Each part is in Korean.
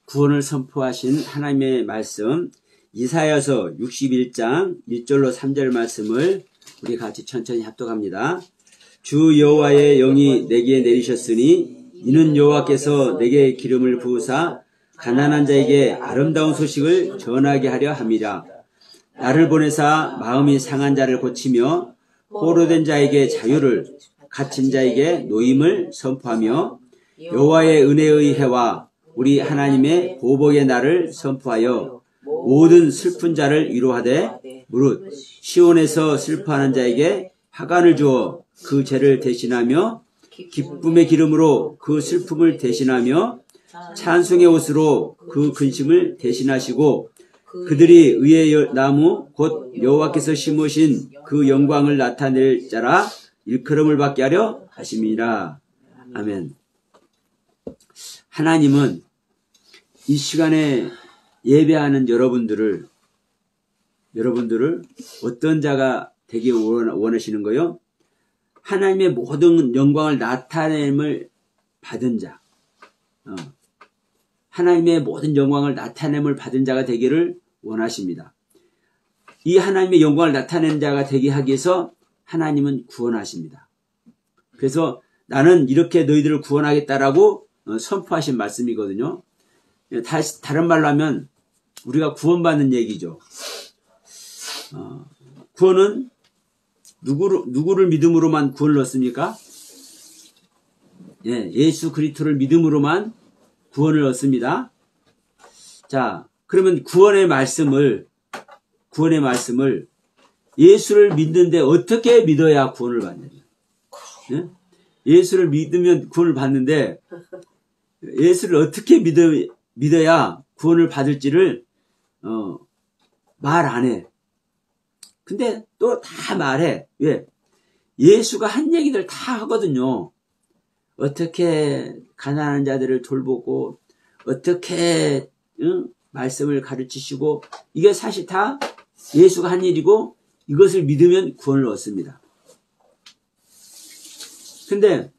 구원을 선포하신 하나님의 말씀 이사야서 61장 1절로 3절 말씀을 우리 같이 천천히 합독합니다. 주 여호와의 영이 내게 내리셨으니 이는 여호와께서 내게 기름을 부으사 가난한 자에게 아름다운 소식을 전하게 하려 함이라. 나를 보내사 마음이 상한 자를 고치며 포로된 자에게 자유를, 갇힌 자에게 노임을 선포하며 여호와의 은혜의 해와 우리 하나님의 보복의 날을 선포하여 모든 슬픈 자를 위로하되 무릇 시온에서 슬퍼하는 자에게 화관을 주어 그 죄를 대신하며 기쁨의 기름으로 그 슬픔을 대신하며 찬송의 옷으로 그 근심을 대신하시고 그들이 의의 나무 곧 여호와께서 심으신 그 영광을 나타낼 자라 일컬음을 받게 하려 하심이라. 아멘. 하나님은 이 시간에 예배하는 여러분들을 어떤 자가 되기 원하시는 거요? 하나님의 모든 영광을 나타냄을 받은 자, 하나님의 모든 영광을 나타냄을 받은 자가 되기를 원하십니다. 이 하나님의 영광을 나타낸 자가 되게 하기 위해서 하나님은 구원하십니다. 그래서 나는 이렇게 너희들을 구원하겠다라고 선포하신 말씀이거든요. 다른 말로 하면 우리가 구원받는 얘기죠. 구원은 누구를 믿음으로만 구원을 얻습니까? 예, 예수 그리스도를 믿음으로만 구원을 얻습니다. 자, 그러면 구원의 말씀을 예수를 믿는데 어떻게 믿어야 구원을 받느냐? 예? 예수를 믿으면 구원을 받는데 예수를 어떻게 믿어야 구원을 받을지를 말 안 해. 근데 또 다 말해. 왜? 예수가 한 얘기들 다 하거든요. 어떻게 가난한 자들을 돌보고 어떻게 말씀을 가르치시고 이게 사실 다 예수가 한 일이고 이것을 믿으면 구원을 얻습니다. 근데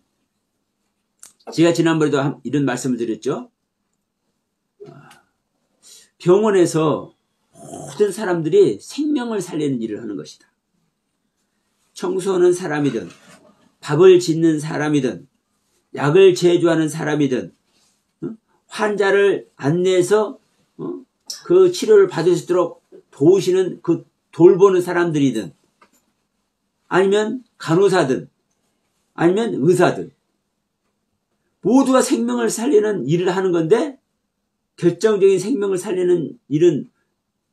제가 지난번에도 이런 말씀을 드렸죠. 병원에서 모든 사람들이 생명을 살리는 일을 하는 것이다. 청소하는 사람이든 밥을 짓는 사람이든 약을 제조하는 사람이든 환자를 안내해서 그 치료를 받을 수 있도록 도우시는 그 돌보는 사람들이든 아니면 간호사든 아니면 의사든 모두가 생명을 살리는 일을 하는 건데 결정적인 생명을 살리는 일은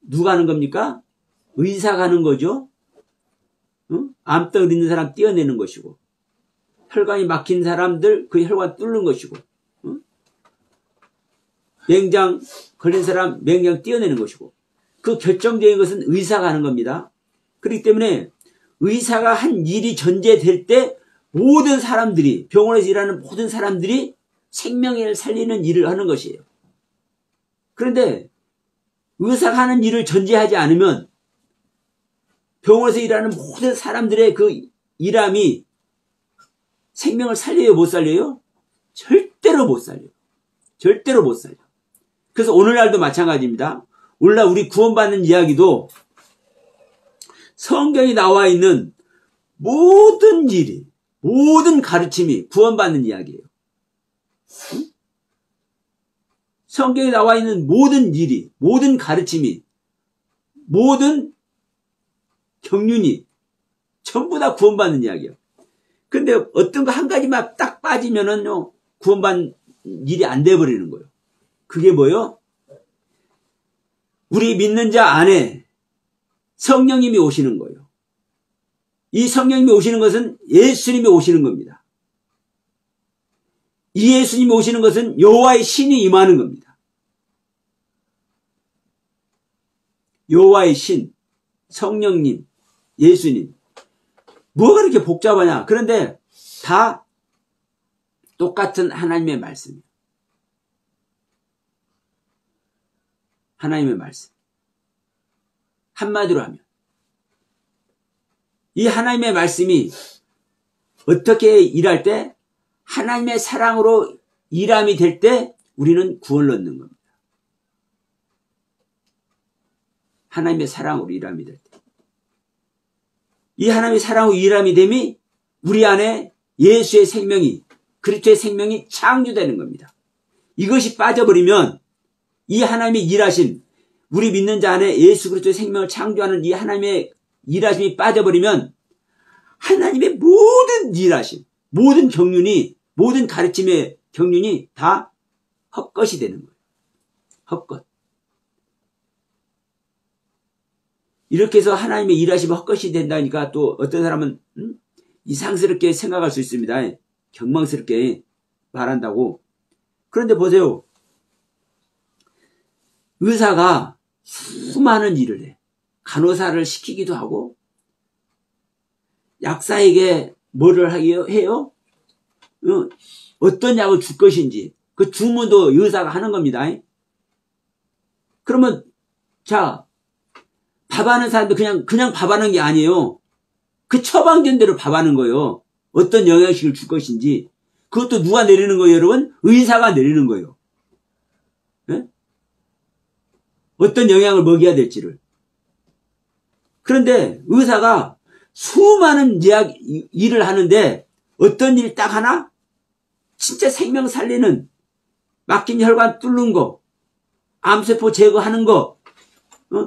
누가 하는 겁니까? 의사가 하는 거죠. 암덩어리 있는 사람 떼어내는 것이고 혈관이 막힌 사람들 그 혈관 뚫는 것이고 맹장 걸린 사람 맹장 떼어내는 것이고 그 결정적인 것은 의사가 하는 겁니다. 그렇기 때문에 의사가 한 일이 전제될 때 모든 사람들이 병원에서 일하는 모든 사람들이 생명을 살리는 일을 하는 것이에요. 그런데 의사가 하는 일을 전제하지 않으면 병원에서 일하는 모든 사람들의 그 일함이 생명을 살려요? 못 살려요? 절대로 못 살려요. 절대로 못 살려. 그래서 오늘날도 마찬가지입니다. 오늘날 우리 구원받는 이야기도 성경에 나와 있는 모든 일이, 모든 가르침이 구원받는 이야기예요. 성경에 나와 있는 모든 일이, 모든 가르침이, 모든 경륜이 전부 다 구원받는 이야기예요. 근데 어떤 거 한 가지만 딱 빠지면은요, 구원받는 일이 안 돼버리는 거예요. 그게 뭐요? 우리 믿는 자 안에 성령님이 오시는 거예요. 이 성령님이 오시는 것은 예수님이 오시는 겁니다. 이 예수님이 오시는 것은 여호와의 신이 임하는 겁니다. 여호와의 신, 성령님, 예수님. 뭐가 그렇게 복잡하냐? 그런데 다 똑같은 하나님의 말씀이에요. 하나님의 말씀. 한마디로 하면 이 하나님의 말씀이 어떻게 일할 때 하나님의 사랑으로 일함이 될 때 우리는 구원을 얻는 겁니다. 하나님의 사랑으로 일함이 될 때. 이 하나님의 사랑으로 일함이 됨이 우리 안에 예수의 생명이, 그리스도의 생명이 창조되는 겁니다. 이것이 빠져버리면 이 하나님의 일하심, 우리 믿는 자 안에 예수 그리스도의 생명을 창조하는 이 하나님의 일하심이 빠져버리면 하나님의 모든 일하심, 모든 경륜이, 모든 가르침의 경륜이 다 헛것이 되는 거예요. 헛것. 이렇게 해서 하나님의 일하심이 헛것이 된다니까 또 어떤 사람은 이상스럽게 생각할 수 있습니다. 경망스럽게 말한다고. 그런데 보세요. 의사가 수많은 일을 해. 간호사를 시키기도 하고 약사에게 뭐를 해요? 어떤 약을 줄 것인지 그 주문도 의사가 하는 겁니다. 그러면 자, 밥하는 사람도 그냥 밥하는 게 아니에요. 그 처방된 대로 밥하는 거예요. 어떤 영양식을 줄 것인지. 그것도 누가 내리는 거예요, 여러분? 의사가 내리는 거예요. 네? 어떤 영양을 먹여야 될지를. 그런데 의사가 수많은 일을 하는데 어떤 일 딱 하나? 진짜 생명 살리는, 막힌 혈관 뚫는 거, 암세포 제거하는 거,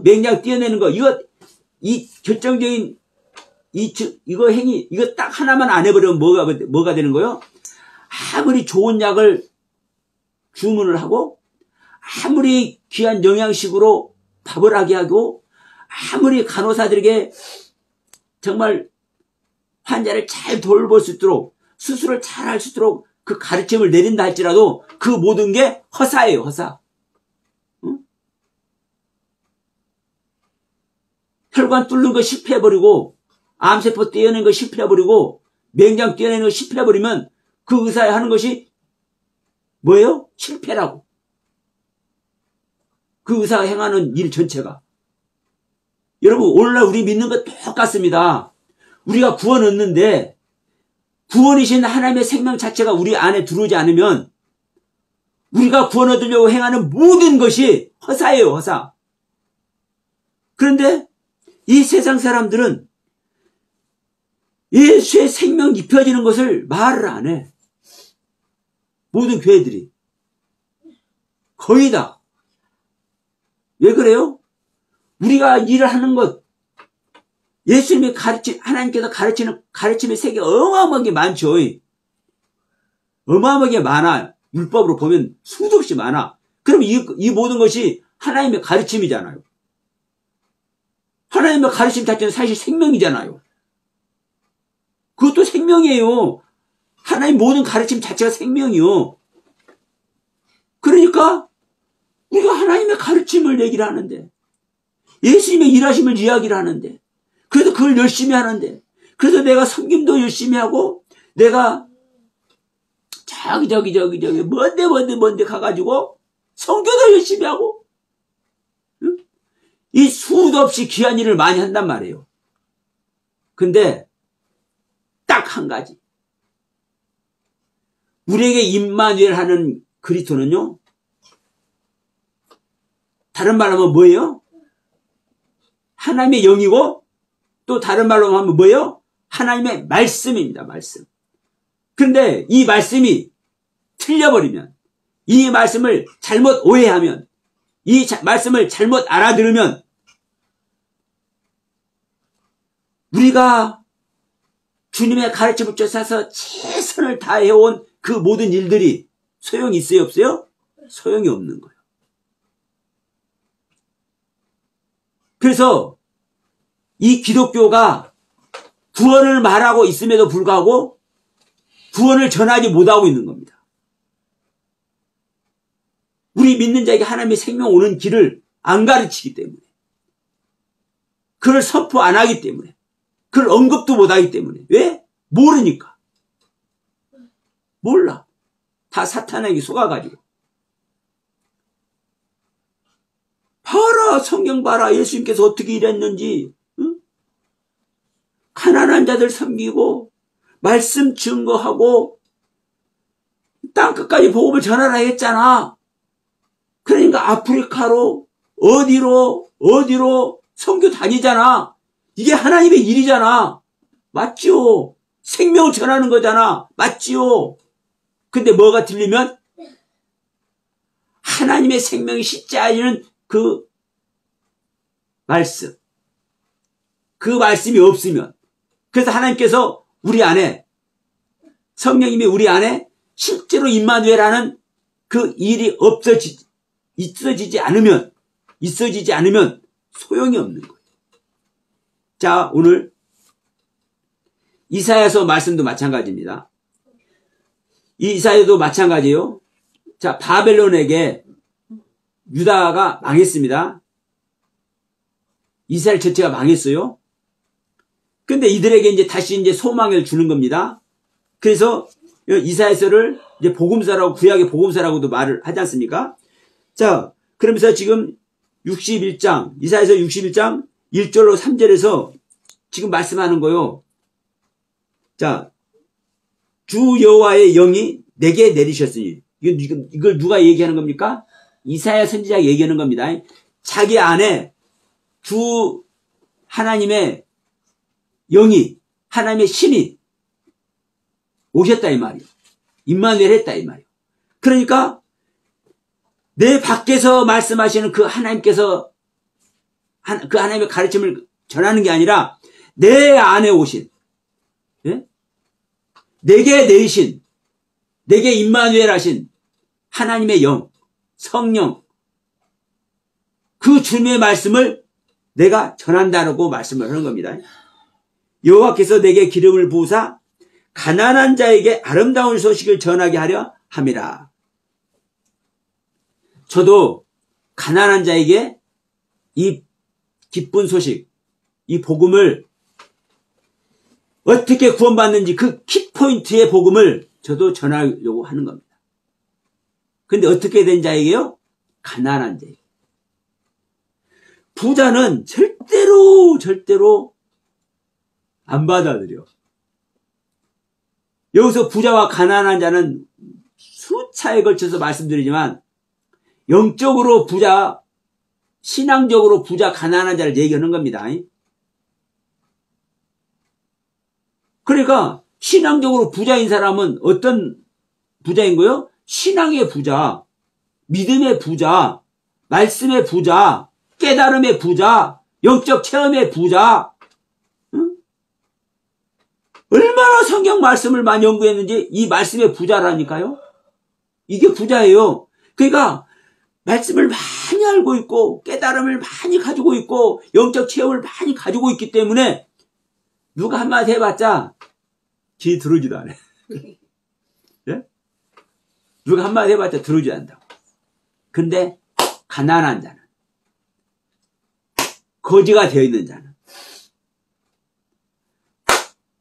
맹장 떼어내는 거, 이 결정적인 이거 행위, 이거 딱 하나만 안 해버리면 뭐가 되는 거예요? 아무리 좋은 약을 주문을 하고, 아무리 귀한 영양식으로 밥을 하게 하고, 아무리 간호사들에게 정말 환자를 잘 돌볼 수 있도록, 수술을 잘 할 수 있도록 그 가르침을 내린다 할지라도 그 모든 게 허사예요, 허사. 응? 혈관 뚫는 거 실패해버리고, 암세포 떼어내는 거 실패해버리고, 맹장 떼어내는 거 실패해버리면 그 의사가 하는 것이 뭐예요? 실패라고. 그 의사가 행하는 일 전체가. 여러분, 오늘날 우리 믿는 거 똑같습니다. 우리가 구원 얻는데 구원이신 하나님의 생명 자체가 우리 안에 들어오지 않으면 우리가 구원 얻으려고 행하는 모든 것이 허사예요, 허사. 그런데 이 세상 사람들은 예수의 생명 입혀지는 것을 말을 안 해. 모든 교회들이. 거의 다. 왜 그래요? 우리가 일을 하는 것, 예수님이 하나님께서 가르치는 가르침의 세계 어마어마하게 많죠. 어마어마하게 많아. 율법으로 보면 수도 없이 많아. 그럼 이 모든 것이 하나님의 가르침이잖아요. 하나님의 가르침 자체는 사실 생명이잖아요. 그것도 생명이에요. 하나님 모든 가르침 자체가 생명이요. 그러니까 우리가 하나님의 가르침을 얘기를 하는데, 예수님의 일하심을 이야기를 하는데, 그래서 그걸 열심히 하는데, 그래서 내가 섬김도 열심히 하고, 내가 저기 먼데 가가지고 성교도 열심히 하고, 응? 이 수도 없이 귀한 일을 많이 한단 말이에요. 근데 딱 한 가지, 우리에게 임마누엘 하는 그리스도는요, 다른 말로 하면 뭐예요? 하나님의 영이고, 또 다른 말로 하면 뭐예요? 하나님의 말씀입니다. 말씀. 그런데 이 말씀이 틀려버리면, 이 말씀을 잘못 오해하면, 이 말씀을 잘못 알아들으면 우리가 주님의 가르침을 쫓아서 최선을 다해온 그 모든 일들이 소용이 있어요, 없어요? 소용이 없는 거예요. 그래서 이 기독교가 구원을 말하고 있음에도 불구하고 구원을 전하지 못하고 있는 겁니다. 우리 믿는 자에게 하나님의 생명 오는 길을 안 가르치기 때문에, 그걸 선포 안 하기 때문에, 그걸 언급도 못 하기 때문에. 왜? 모르니까. 몰라. 다 사탄에게 속아가지고. 봐라, 성경 봐라, 예수님께서 어떻게 일했는지. 응? 가난한 자들 섬기고 말씀 증거하고 땅끝까지 복음을 전하라 했잖아. 그러니까 아프리카로 어디로 선교 다니잖아. 이게 하나님의 일이잖아. 맞지요? 생명을 전하는 거잖아. 맞지요? 근데 뭐가 들리면 하나님의 생명이 십자가는 그 말씀. 그 말씀이 없으면, 그래서 하나님께서 우리 안에, 성령님이 우리 안에 실제로 임마누엘하는 그 일이 있어지지 않으면 소용이 없는 거예요. 자, 오늘 이사야서 말씀도 마찬가지입니다. 이사야도 마찬가지예요. 자, 바벨론에게 유다가 망했습니다. 이스라엘 전체가 망했어요. 근데 이들에게 이제 다시 이제 소망을 주는 겁니다. 그래서 이사야서를 이제 복음서라고, 구약의 복음서라고도 말을 하지 않습니까? 자, 그러면서 지금 61장, 이사야서 61장 1절로 3절에서 지금 말씀하는 거요. 자, 주 여호와의 영이 내게 내리셨으니, 이걸 누가 얘기하는 겁니까? 이사야 선지자가 얘기하는 겁니다. 자기 안에 주 하나님의 영이, 하나님의 신이 오셨다 이 말이에요. 임마누엘 했다 이 말이에요. 그러니까 내 밖에서 말씀하시는 그 하나님께서, 그 하나님의 가르침을 전하는 게 아니라 내 안에 오신, 예? 내게 내신, 내게 임마누엘 하신 하나님의 영, 성령, 그 주님의 말씀을 내가 전한다라고 말씀을 하는 겁니다. 여호와께서 내게 기름을 부으사 가난한 자에게 아름다운 소식을 전하게 하려 함이라. 저도 가난한 자에게 이 기쁜 소식, 이 복음을 어떻게 구원받는지 그 키포인트의 복음을 저도 전하려고 하는 겁니다. 근데 어떻게 된 자에게요? 가난한 자에게. 부자는 절대로 안 받아들여. 여기서 부자와 가난한 자는 수차에 걸쳐서 말씀드리지만, 영적으로 부자, 신앙적으로 부자, 가난한 자를 얘기하는 겁니다. 그러니까 신앙적으로 부자인 사람은 어떤 부자인 거요? 신앙의 부자, 믿음의 부자, 말씀의 부자, 깨달음의 부자, 영적 체험의 부자. 응? 얼마나 성경 말씀을 많이 연구했는지 이 말씀의 부자라니까요. 이게 부자예요. 그러니까 말씀을 많이 알고 있고 깨달음을 많이 가지고 있고 영적 체험을 많이 가지고 있기 때문에 누가 한마디 해봤자 귀 들어오지도 않아요. 예? 누가 한마디 해봤자 들어오지 않는다고. 근데 가난한 자는, 거지가 되어 있는 자는,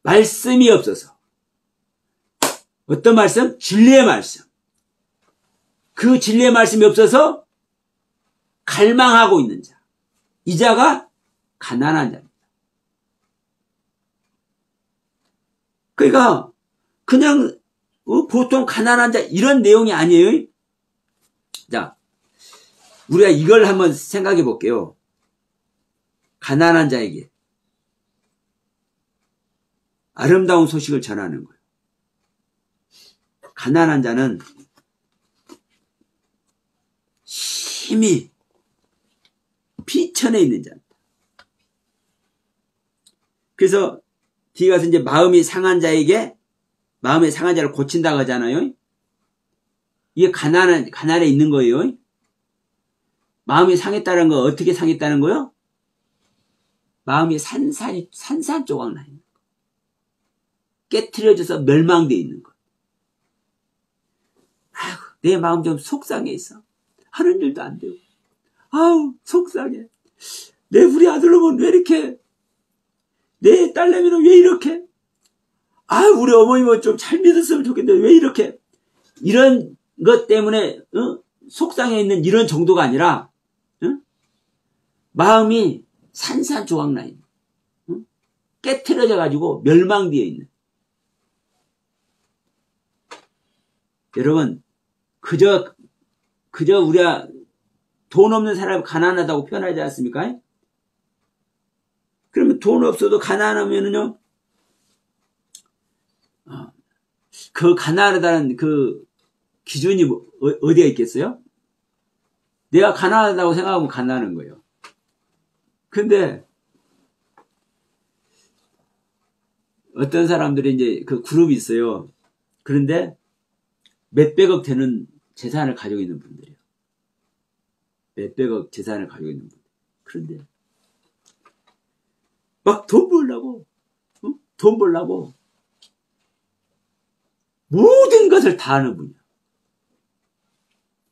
말씀이 없어서, 어떤 말씀? 진리의 말씀. 그 진리의 말씀이 없어서 갈망하고 있는 자. 이 자가 가난한 자입니다. 그러니까 그냥 보통 가난한 자 이런 내용이 아니에요. 자, 우리가 이걸 한번 생각해 볼게요. 가난한 자에게 아름다운 소식을 전하는 거예요. 가난한 자는 힘이 비천에 있는 자입니다. 그래서 뒤에 가서 이제 마음이 상한 자에게 마음의 상한 자를 고친다고 하잖아요. 이게 가난에 있는 거예요. 마음이 상했다는 거 어떻게 상했다는 거요? 마음이 산산조각 나 있는 거. 깨트려져서 멸망되어 있는 거. 아이고, 내 마음 좀 속상해 있어. 하는 일도 안 되고. 아우, 속상해. 우리 아들놈은 왜 이렇게, 내 딸내미는 왜 이렇게, 우리 어머님은 좀 잘 믿었으면 좋겠는데 왜 이렇게, 이런 것 때문에 속상해 있는 이런 정도가 아니라 마음이 산산조각 나 있는, 깨트려져 가지고 멸망되어 있는. 여러분, 그저 우리가 돈 없는 사람이 가난하다고 표현하지 않습니까? 그러면 돈 없어도 가난하면은요, 그 가난하다는 그 기준이 어디에 있겠어요? 내가 가난하다고 생각하면 가난한 거예요. 근데 어떤 사람들이 이제 그 그룹이 있어요. 그런데 몇백억 되는 재산을 가지고 있는 분들이에요. 몇백억 재산을 가지고 있는 분들. 그런데 막 돈 벌려고, 돈 벌려고 모든 것을 다 하는 분이야.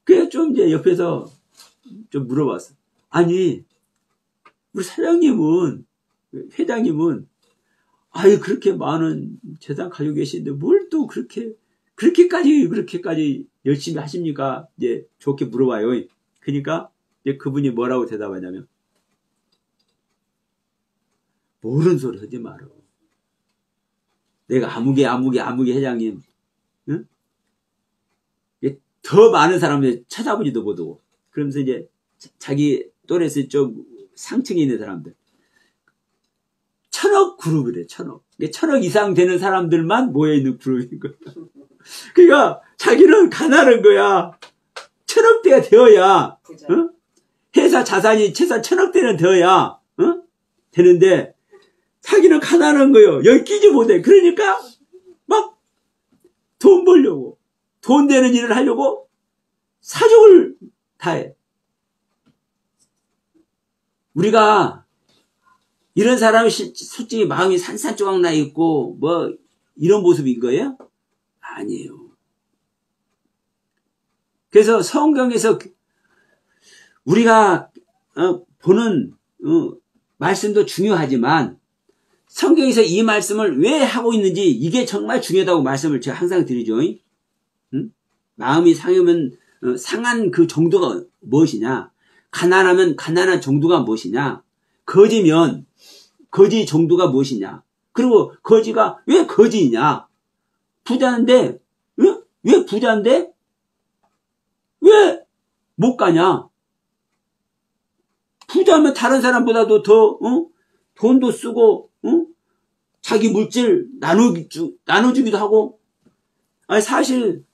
그래서 좀 이제 옆에서 좀 물어봤어. 아니, 우리 사장님은, 회장님은, 아유, 그렇게 많은 재산 가지고 계시는데 뭘 또 그렇게까지 열심히 하십니까? 이제 좋게 물어봐요. 그러니까 이제 그분이 뭐라고 대답하냐면, 모르는 소리 하지 마라. 내가 아무개 회장님, 응? 더 많은 사람들 찾아보지도 못하고, 그러면서 이제 자기 또래에서 좀 상층에 있는 사람들, 1000억 그룹이래, 1000억. 1000억 이상 되는 사람들만 모여있는 그룹인 거야. 그러니까 자기는 가난한 거야. 1000억대가 되어야, 어? 회사 자산이 최소한 1000억대는 되어야, 어? 되는데, 자기는 가난한 거예요. 여기 끼지 못해. 그러니까, 막, 돈 벌려고, 돈 되는 일을 하려고, 사족을 다해. 우리가, 이런 사람이 솔직히 마음이 산산조각 나 있고, 뭐, 이런 모습인 거예요? 아니에요. 그래서 성경에서 우리가 보는 말씀도 중요하지만 성경에서 이 말씀을 왜 하고 있는지 이게 정말 중요하다고 말씀을 제가 항상 드리죠. 응? 마음이 상하면 상한 그 정도가 무엇이냐? 가난하면 가난한 정도가 무엇이냐? 거지면 거지 정도가 무엇이냐? 그리고 거지가 왜 거지냐? 부자인데 왜 부자인데 왜 못 가냐? 부자면 다른 사람보다도 더 돈도 쓰고 자기 물질 나눠주기도 하고. 아니 사실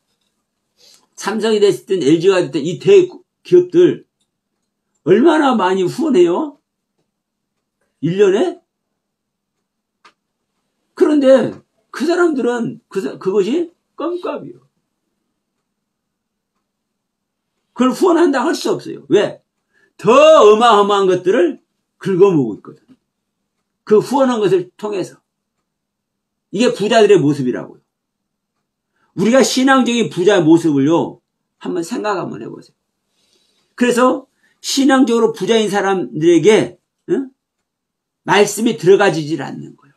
삼성이 됐든 LG가 됐든 이 대기업들 얼마나 많이 후원해요? 1년에? 그런데 그 사람들은 그것이 껌값이요. 그걸 후원한다고 할 수 없어요. 왜? 더 어마어마한 것들을 긁어모으고 있거든. 그 후원한 것을 통해서. 이게 부자들의 모습이라고요. 우리가 신앙적인 부자의 모습을요, 한번 생각 한번 해보세요. 그래서 신앙적으로 부자인 사람들에게 말씀이 들어가지질 않는 거예요.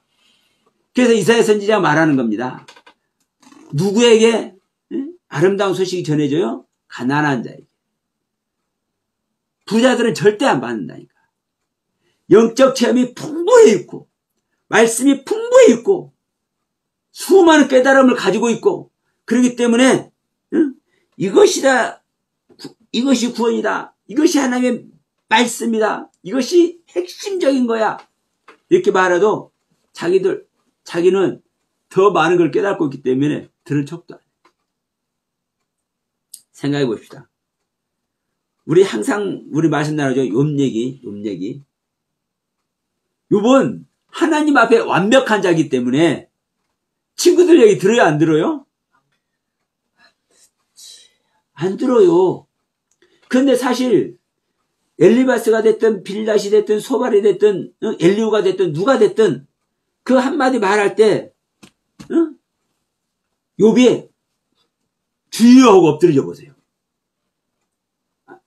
그래서 이사야 선지자가 말하는 겁니다. 누구에게 아름다운 소식이 전해져요? 가난한 자에게. 부자들은 절대 안 받는다니까. 영적 체험이 풍부해 있고 말씀이 풍부해 있고 수많은 깨달음을 가지고 있고 그렇기 때문에 이것이다, 이것이 구원이다, 이것이 하나님의 말씀이다, 이것이 핵심적인 거야 이렇게 말해도 자기는 더 많은 걸 깨닫고 있기 때문에 들은 척도 안 해. 생각해 봅시다. 우리 항상 우리 말씀 나누죠. 욥 얘기. 욥은 하나님 앞에 완벽한 자이기 때문에 친구들 얘기 들어요, 안 들어요? 안 들어요. 그런데 사실 엘리바스가 됐든 빌닷이 됐든 소발이 됐든 엘리후가 됐든 누가 됐든 그 한마디 말할 때 욥이 주여 하고 엎드려져 보세요.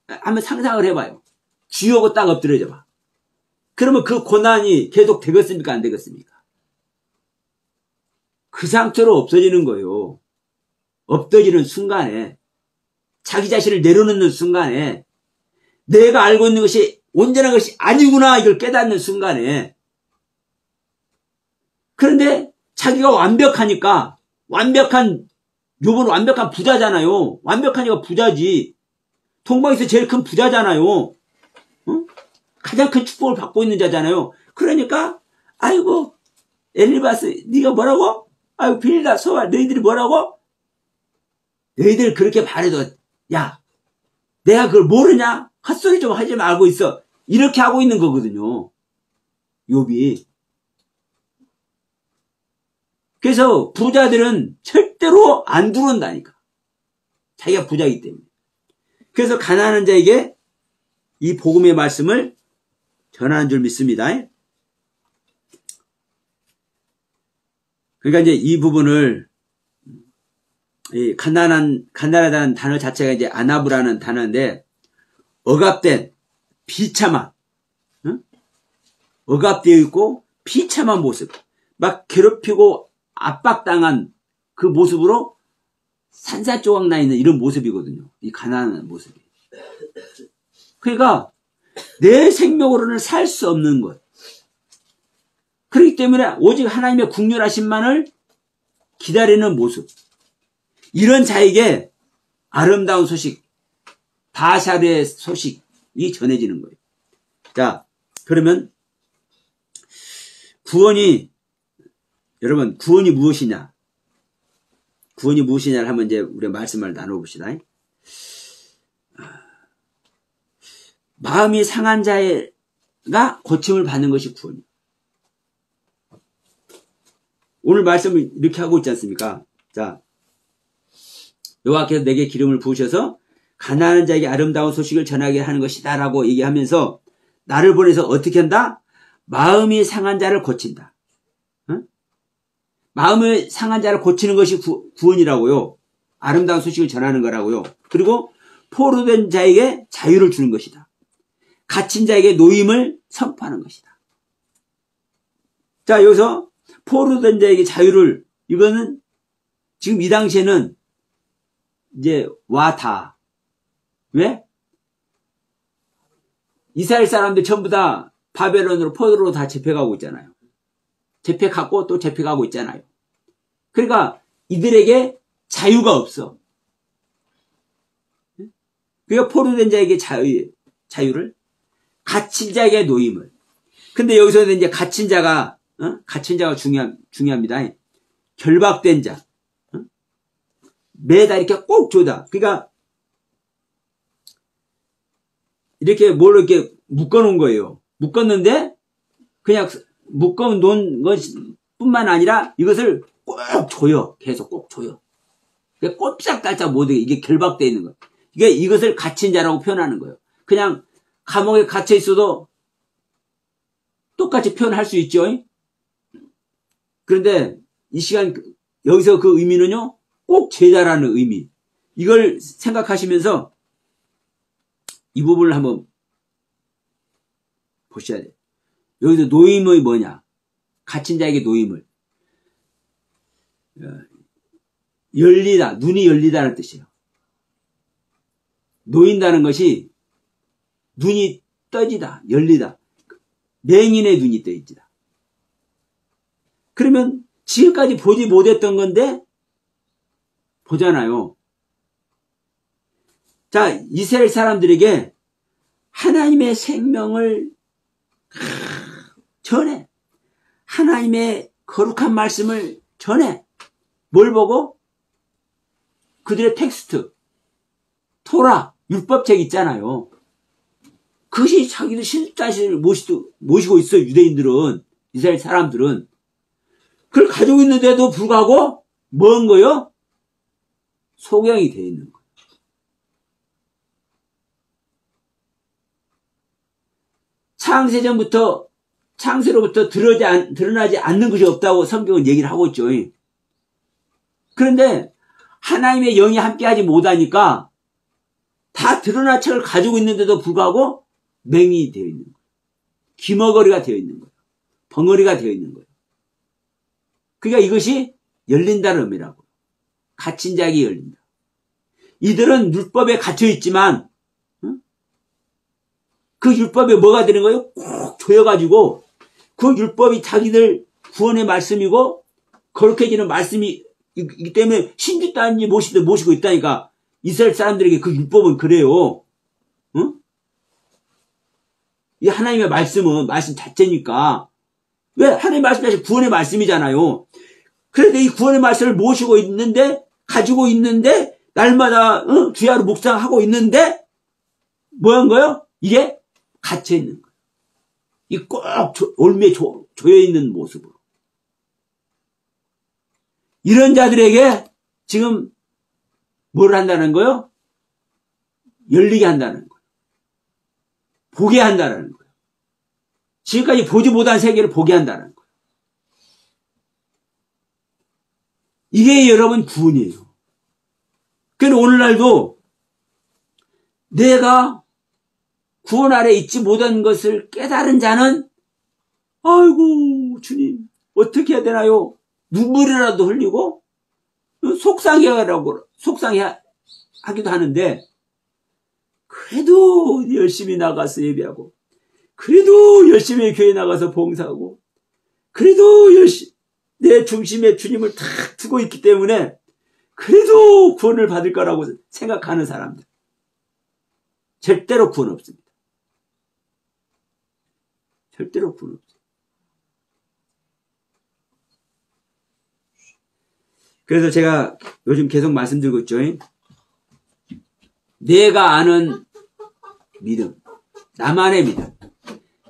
한번 상상을 해봐요. 주여 하고 딱 엎드려져 봐. 그러면 그 고난이 계속 되겠습니까? 안 되겠습니까? 그 상태로 없어지는 거예요. 엎드지는 순간에 자기 자신을 내려놓는 순간에 내가 알고 있는 것이 온전한 것이 아니구나 이걸 깨닫는 순간에. 그런데 자기가 완벽하니까 욥은 완벽한 부자잖아요. 완벽하니까 부자지. 동방에서 제일 큰 부자잖아요. 어? 가장 큰 축복을 받고 있는 자잖아요. 그러니까 아이고 엘리바스 네가 뭐라고? 아이고 빌다 소아 너희들이 뭐라고? 너희들 그렇게 말해도 야 내가 그걸 모르냐? 헛소리 좀 하지 말고 있어. 이렇게 하고 있는 거거든요. 욥이. 그래서 부자들은 절대로 안 들어온다니까. 자기가 부자이기 때문에. 그래서 가난한 자에게 이 복음의 말씀을 전하는 줄 믿습니다. 그러니까 이제 이 부분을 이 가난하다는 단어 자체가 이제 아나브라는 단어인데 억압된 비참한 억압되어 있고 비참한 모습 막 괴롭히고 압박당한 그 모습으로 산산조각 나 있는 이런 모습이거든요. 이 가난한 모습이. 그러니까 내 생명으로는 살 수 없는 것. 그렇기 때문에 오직 하나님의 국률하심만을 기다리는 모습. 이런 자에게 아름다운 소식, 바샬의 소식이 전해지는 거예요. 자, 그러면 여러분 구원이 무엇이냐? 구원이 무엇이냐를 한번 이제 우리 말씀을 나눠봅시다. 마음이 상한 자가 고침을 받는 것이 구원이에요. 오늘 말씀을 이렇게 하고 있지 않습니까? 자, 여호와께서 내게 기름을 부으셔서 가난한 자에게 아름다운 소식을 전하게 하는 것이다 라고 얘기하면서 나를 보내서 어떻게 한다? 마음이 상한 자를 고친다. 응? 마음이 상한 자를 고치는 것이 구원이라고요. 아름다운 소식을 전하는 거라고요. 그리고 포로된 자에게 자유를 주는 것이다. 갇힌 자에게 노임을 선포하는 것이다. 자, 여기서 포로된 자에게 자유를, 이거는 지금 이 당시에는 이제 와다. 왜? 이스라엘 사람들 전부 다 바벨론으로 포로로 다 잡혀가고 있잖아요. 잡혀가고 또 잡혀가고 있잖아요. 그러니까 이들에게 자유가 없어. 그러니까 포로된 자에게 자유를, 갇힌 자에게 노임을. 근데 여기서는 이제 갇힌 자가 중요합니다. 결박된 자. 매달 이렇게 꼭 줘다. 그러니까 이렇게 뭘 이렇게 묶어놓은 거예요. 묶었는데 그냥 묶어놓은 것뿐만 아니라 이것을 꼭 줘요. 계속 꼭 줘요. 꼼짝달짝 못하게 이게 결박되어 있는 거예요. 이게 이것을 갇힌 자라고 표현하는 거예요. 그냥 감옥에 갇혀 있어도 똑같이 표현할 수 있죠. 그런데 이 시간 여기서 그 의미는요. 꼭 제자라는 의미. 이걸 생각하시면서 이 부분을 한번 보셔야 돼요. 여기서 노임의 뭐냐? 갇힌 자에게 노임을. 열리다, 눈이 열리다는 뜻이에요. 놓인다는 것이 눈이 떠지다, 열리다. 맹인의 눈이 떠있지다. 그러면 지금까지 보지 못했던 건데 보잖아요. 자, 이스라엘 사람들에게 하나님의 생명을 전해. 하나님의 거룩한 말씀을 전해. 뭘 보고? 그들의 텍스트, 토라, 율법책 있잖아요. 그것이 자기들 신자신을 모시고 있어, 유대인들은, 이스라엘 사람들은. 그걸 가지고 있는데도 불구하고, 뭔 거요? 소경이 되어 있는 거예요. 창세로부터 드러나지 않는 것이 없다고 성경은 얘기를 하고 있죠. 그런데 하나님의 영이 함께하지 못하니까 다 드러난 척을 가지고 있는데도 불구하고 맹이 되어 있는 거예요. 귀머거리가 되어 있는 거예요. 벙어리가 되어 있는 거예요. 그러니까 이것이 열린다는 의미라고. 갇힌 자에게 열린다. 이들은 율법에 갇혀 있지만 그 율법에 뭐가 되는 거예요? 꼭 조여가지고 그 율법이 자기들 구원의 말씀이고 거룩해지는 말씀이기 때문에 신주 따는지 모시고 있다니까. 이스라엘 사람들에게 그 율법은 그래요. 이 하나님의 말씀은 말씀 자체니까. 왜? 하나님의 말씀 자체 구원의 말씀이잖아요. 그런데 이 구원의 말씀을 모시고 있는데, 가지고 있는데, 날마다 주야로 묵상하고 있는데 뭐한 거예요? 이게 갇혀 있는 거예요. 이 꼭 올매 조여 있는 모습으로. 이런 자들에게 지금 뭘 한다는 거예요? 열리게 한다는 거예요. 보게 한다는 거예요. 지금까지 보지 못한 세계를 보게 한다는 거예요. 이게 여러분 구원이에요. 그래서 오늘날도 내가 구원 아래 있지 못한 것을 깨달은 자는 아이고 주님 어떻게 해야 되나요? 눈물이라도 흘리고 속상해하기도 하는데 그래도 열심히 나가서 예배하고 그래도 열심히 교회 나가서 봉사하고 그래도 열심히 내 중심에 주님을 탁 두고 있기 때문에 그래도 구원을 받을 거라고 생각하는 사람들 절대로 구원 없습니다. 절대로 구원 없습니다. 그래서 제가 요즘 계속 말씀드리고 있죠. 내가 아는 믿음, 나만의 믿음,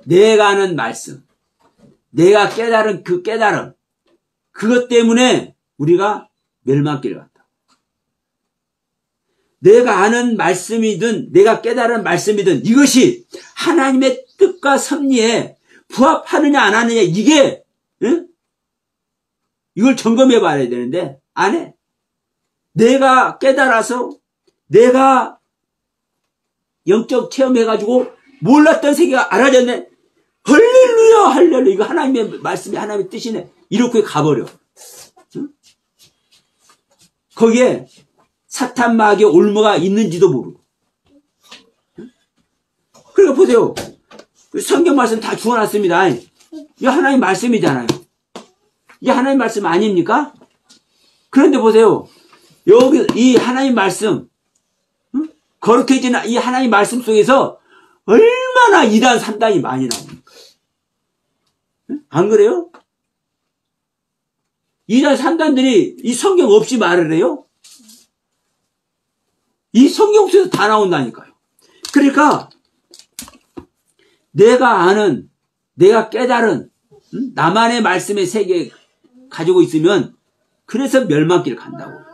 내가 아는 말씀, 내가 깨달은 그 깨달음, 그것 때문에 우리가 멸망길 간다. 내가 아는 말씀이든 내가 깨달은 말씀이든 이것이 하나님의 뜻과 섭리에 부합하느냐 안 하느냐 이게 이걸 점검해 봐야 되는데 안 해. 내가 깨달아서 내가 영적 체험해가지고 몰랐던 세계가 알아졌네. 할렐루야 할렐루야 이거 하나님의 말씀이 하나님의 뜻이네. 이렇게 가버려. 거기에 사탄 마귀의 올무가 있는지도 모르고. 그러니까 보세요. 성경 말씀 다 주워놨습니다. 이거 하나님 말씀이잖아요. 이게 하나님 말씀 아닙니까? 그런데 보세요. 여기 이 하나님 말씀 거룩해진 이 하나님 말씀 속에서 얼마나 2단 3단이 많이 나옵니까? 안 그래요? 2단 3단들이 이 성경 없이 말을 해요? 이 성경 속에서 다 나온다니까요. 그러니까 내가 아는 내가 깨달은 나만의 말씀의 세계 가지고 있으면 그래서 멸망길 간다고.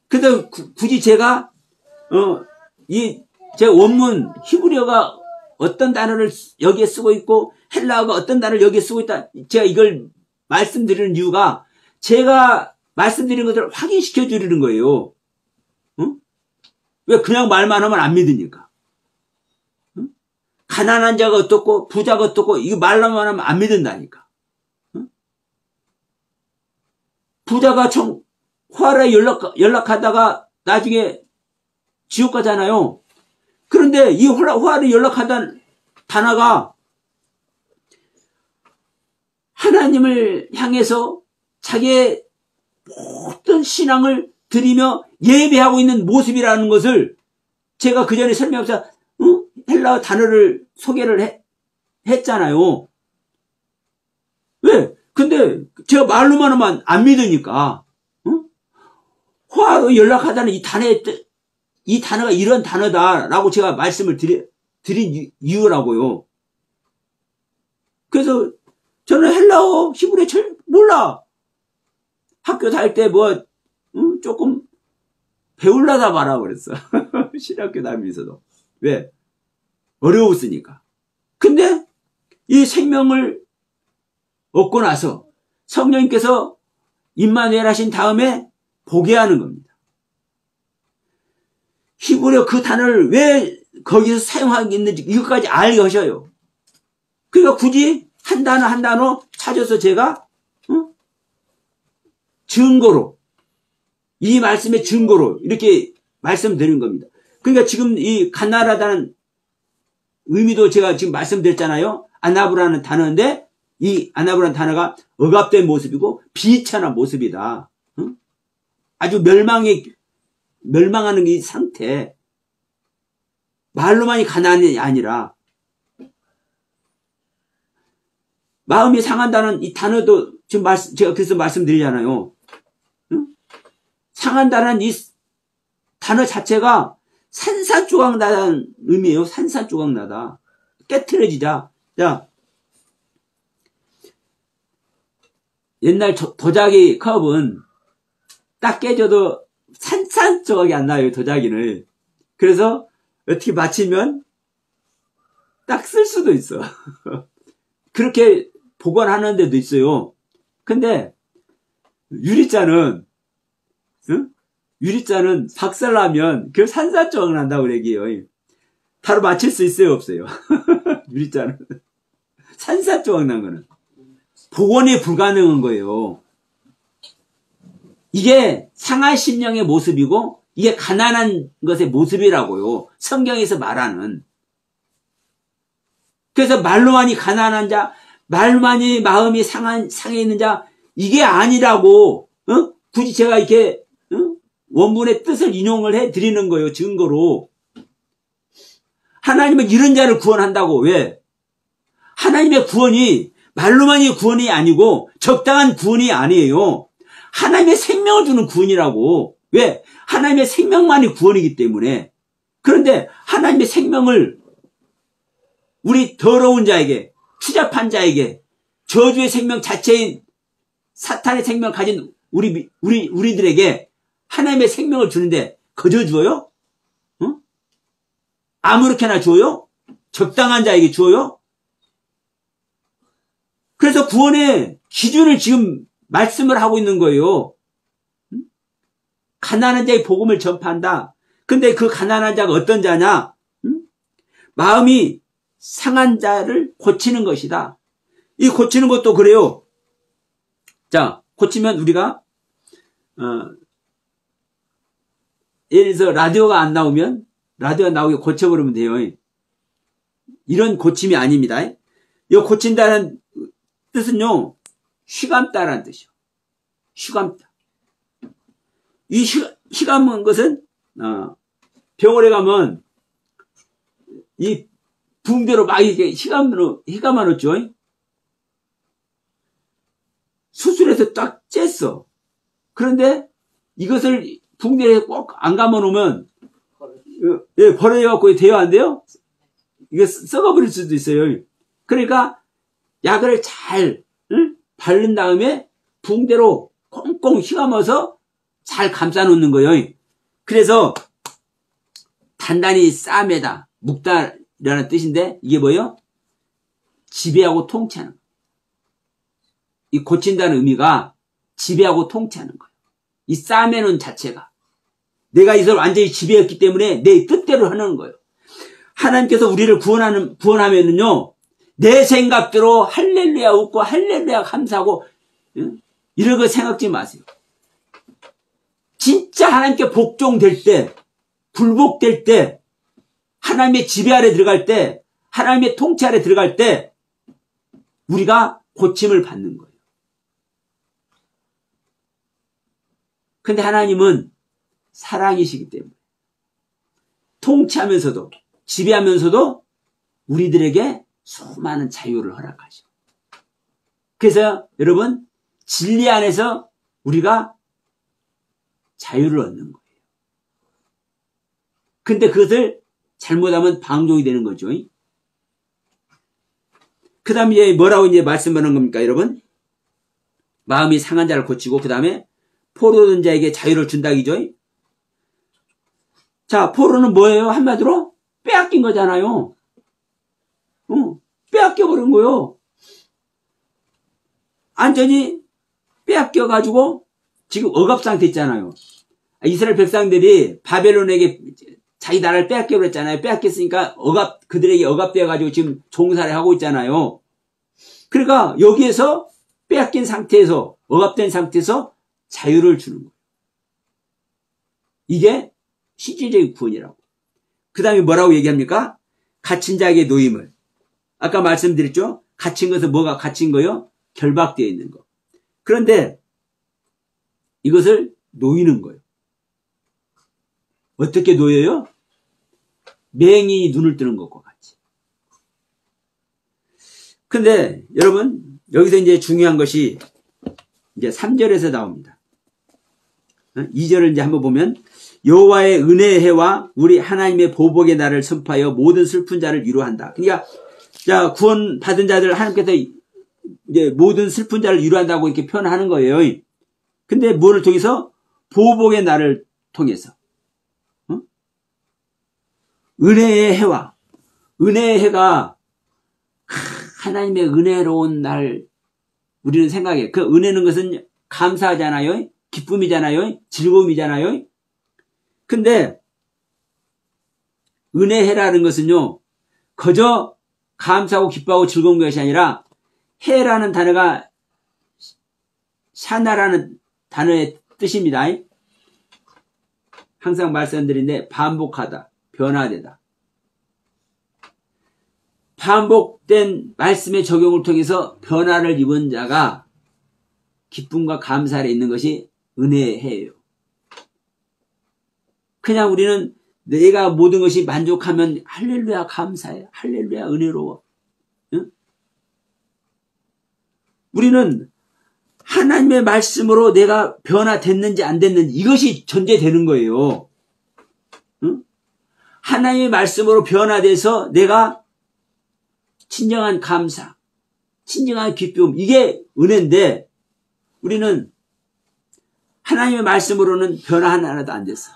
그래서 굳이 제가 제 원문 히브리어가 어떤 단어를 여기에 쓰고 있고 헬라어가 어떤 단어를 여기에 쓰고 있다. 제가 이걸 말씀드리는 이유가 제가 말씀드리는 것을 확인시켜 드리는 거예요. 왜 그냥 말만 하면 안 믿으니까. 가난한 자가 어떻고 부자가 어떻고 이거 말만 하면 안 믿는다니까. 부자가 화라에 연락하다가 나중에 지옥 가잖아요. 그런데 이 화라에 연락하던 단어가 하나님을 향해서 자기의 모든 신앙을 드리며 예배하고 있는 모습이라는 것을 제가 그 전에 설명하면서 헬라어 단어를 소개를 했잖아요. 왜? 근데 제가 말로만 하면 안 믿으니까 화로 연락하다는 이 단어가 이런 단어다라고 제가 말씀을 드린 이유라고요. 그래서 저는 헬라어 히브리어 잘 몰라. 학교 다닐 때 조금 배우려다 말아 그랬어. 신학교 다니면서도. 왜? 어려웠으니까. 근데 이 생명을 얻고 나서 성령님께서 임마누엘 하신 다음에 보게 하는 겁니다. 히브리어 그 단어를 왜 거기서 사용하고 있는지 이것까지 알게 하셔요. 그러니까 굳이 한 단어 한 단어 찾아서 제가 증거로 이 말씀의 증거로 이렇게 말씀드리는 겁니다. 그러니까 지금 이 가나라다는 의미도 제가 지금 말씀드렸잖아요. 아나브라는 단어인데 이 아나브라는 단어가 억압된 모습이고 비천한 모습이다. 아주 멸망하는 이 상태. 말로만이 가난이 아니라 마음이 상한다는 이 단어도 지금 제가 그래서 말씀드리잖아요. 응? 상한다는 이 단어 자체가 산산조각나다는 의미예요. 산산조각나다. 깨트려지자. 자, 옛날 도자기 컵은 딱 깨져도 산산조각이 안 나요. 도자기를. 그래서 어떻게 맞추면 딱 쓸 수도 있어. 그렇게 보관하는 데도 있어요. 근데 유리잔은 응? 유리잔은 박살나면 그 산산조각 난다고 그러기요. 바로 맞힐 수 있어요, 없어요? 유리잔은 산산조각 난 거는 복원이 불가능한 거예요. 이게 상한 심령의 모습이고 이게 가난한 것의 모습이라고요. 성경에서 말하는. 그래서 말로만이 가난한 자, 말로만이 마음이 상해 있는 자, 이게 아니라고 굳이 제가 이렇게 원문의 뜻을 인용을 해드리는 거예요. 증거로. 하나님은 이런 자를 구원한다고. 왜? 하나님의 구원이 말로만이 구원이 아니고 적당한 구원이 아니에요. 하나님의 생명을 주는 구원이라고. 왜? 하나님의 생명만이 구원이기 때문에. 그런데 하나님의 생명을 우리 더러운 자에게, 추잡한 자에게, 저주의 생명 자체인 사탄의 생명을 가진 우리들에게 하나님의 생명을 주는데 거저 주어요? 응? 아무렇게나 주어요? 적당한 자에게 주어요? 그래서 구원의 기준을 지금 말씀을 하고 있는 거예요. 응? 가난한 자의 복음을 전파한다. 근데 그 가난한 자가 어떤 자냐? 응? 마음이 상한 자를 고치는 것이다. 이 고치는 것도 그래요. 자, 고치면 우리가 예를 들어서 라디오가 안 나오면 라디오가 나오게 고쳐버리면 돼요. 이런 고침이 아닙니다. 이 고친다는 뜻은요, 휘감다라는 뜻이요. 휘감다. 이 휘감은 것은 병원에 가면 이 붕대로 막 이렇게 휘감아 놓죠. 수술해서 딱 쬐어. 그런데 이것을 붕대에 꼭 안 감아 놓으면 버려져갖고 돼요, 안 돼요? 이게 썩어버릴 수도 있어요. 그러니까 약을 잘 바른 다음에 붕대로 꽁꽁 휘감아서 잘 감싸 놓는 거예요. 그래서 단단히 싸매다, 묵다라는 뜻인데 이게 뭐예요? 지배하고 통치하는 거예요. 이 고친다는 의미가 지배하고 통치하는 거예요. 이 싸매는 자체가 내가 이걸 완전히 지배했기 때문에 내 뜻대로 하는 거예요. 하나님께서 우리를 구원하면은요, 내 생각대로 할렐루야 웃고 할렐루야 감사하고 이런 거 생각지 마세요. 진짜 하나님께 복종될 때, 굴복될 때, 하나님의 지배 아래 들어갈 때, 하나님의 통치 아래 들어갈 때 우리가 고침을 받는 거예요. 근데 하나님은 사랑이시기 때문에 통치하면서도 지배하면서도 우리들에게 수많은 자유를 허락하죠. 그래서 여러분, 진리 안에서 우리가 자유를 얻는 거예요. 근데 그것을 잘못하면 방종이 되는 거죠. 그 다음에 이제 뭐라고 이제 말씀하는 겁니까, 여러분? 마음이 상한 자를 고치고, 그 다음에 포로된 자에게 자유를 준다기죠. 자, 포로는 뭐예요? 한마디로 빼앗긴 거잖아요. 빼앗겨버린 거예요. 완전히 빼앗겨가지고 지금 억압 상태 있잖아요. 이스라엘 백성들이 바벨론에게 자기 나라를 빼앗겨버렸잖아요. 빼앗겼으니까 그들에게 억압되어가지고 지금 종살이 하고 있잖아요. 그러니까 여기에서 빼앗긴 상태에서, 억압된 상태에서 자유를 주는 거예요. 이게 실질적인 구원이라고. 그 다음에 뭐라고 얘기합니까? 갇힌 자에게 노임을. 아까 말씀드렸죠? 갇힌 것은 뭐가 갇힌 거요? 결박되어 있는 거. 그런데 이것을 놓이는 거예요. 어떻게 놓여요? 맹인이 눈을 뜨는 것과 같이. 근데 여러분 여기서 이제 중요한 것이 이제 3절에서 나옵니다. 2절을 이제 한번 보면 여호와의 은혜의 해와 우리 하나님의 보복의 날을 선포하여 모든 슬픈 자를 위로한다. 그러니까 자 구원 받은 자들 하나님께서 이제 모든 슬픈 자를 위로한다고 이렇게 표현하는 거예요. 근데 뭐를 통해서? 보복의 날을 통해서. 은혜의 해와 은혜의 해가 하나님의 은혜로운 날 우리는 생각해. 그 은혜는 것은 감사하잖아요. 기쁨이잖아요. 즐거움이잖아요. 근데 은혜해라는 것은요. 그저 감사하고 기뻐하고 즐거운 것이 아니라 해라는 단어가 샤나라는 단어의 뜻입니다. 항상 말씀드리는데 반복하다, 변화되다. 반복된 말씀의 적용을 통해서 변화를 입은 자가 기쁨과 감사에 있는 것이 은혜해요. 그냥 우리는 내가 모든 것이 만족하면 할렐루야 감사해, 할렐루야 은혜로워. 응? 우리는 하나님의 말씀으로 내가 변화됐는지 안 됐는지 이것이 전제되는 거예요. 응? 하나님의 말씀으로 변화돼서 내가 진정한 감사, 진정한 기쁨 이게 은혜인데 우리는 하나님의 말씀으로는 변화 하나도 안 됐어.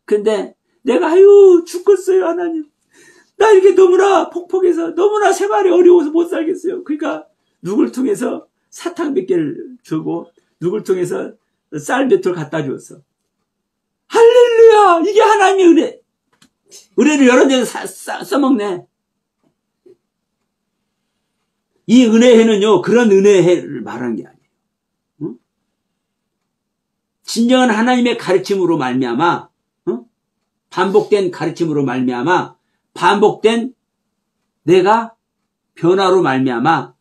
근데 내가 아유 죽겠어요 하나님. 나 이렇게 너무나 폭폭해서 너무나 생활이 어려워서 못 살겠어요. 그러니까 누굴 통해서 사탕 몇 개를 주고 누굴 통해서 쌀 몇 톨 갖다 주었어. 할렐루야 이게 하나님의 은혜. 은혜를 여러 데서 써먹네. 이 은혜해는요 그런 은혜를 말하는 게 아니에요. 응? 진정한 하나님의 가르침으로 말미암아 반복된 가르침으로 말미암아 반복된 내가 변화로 말미암아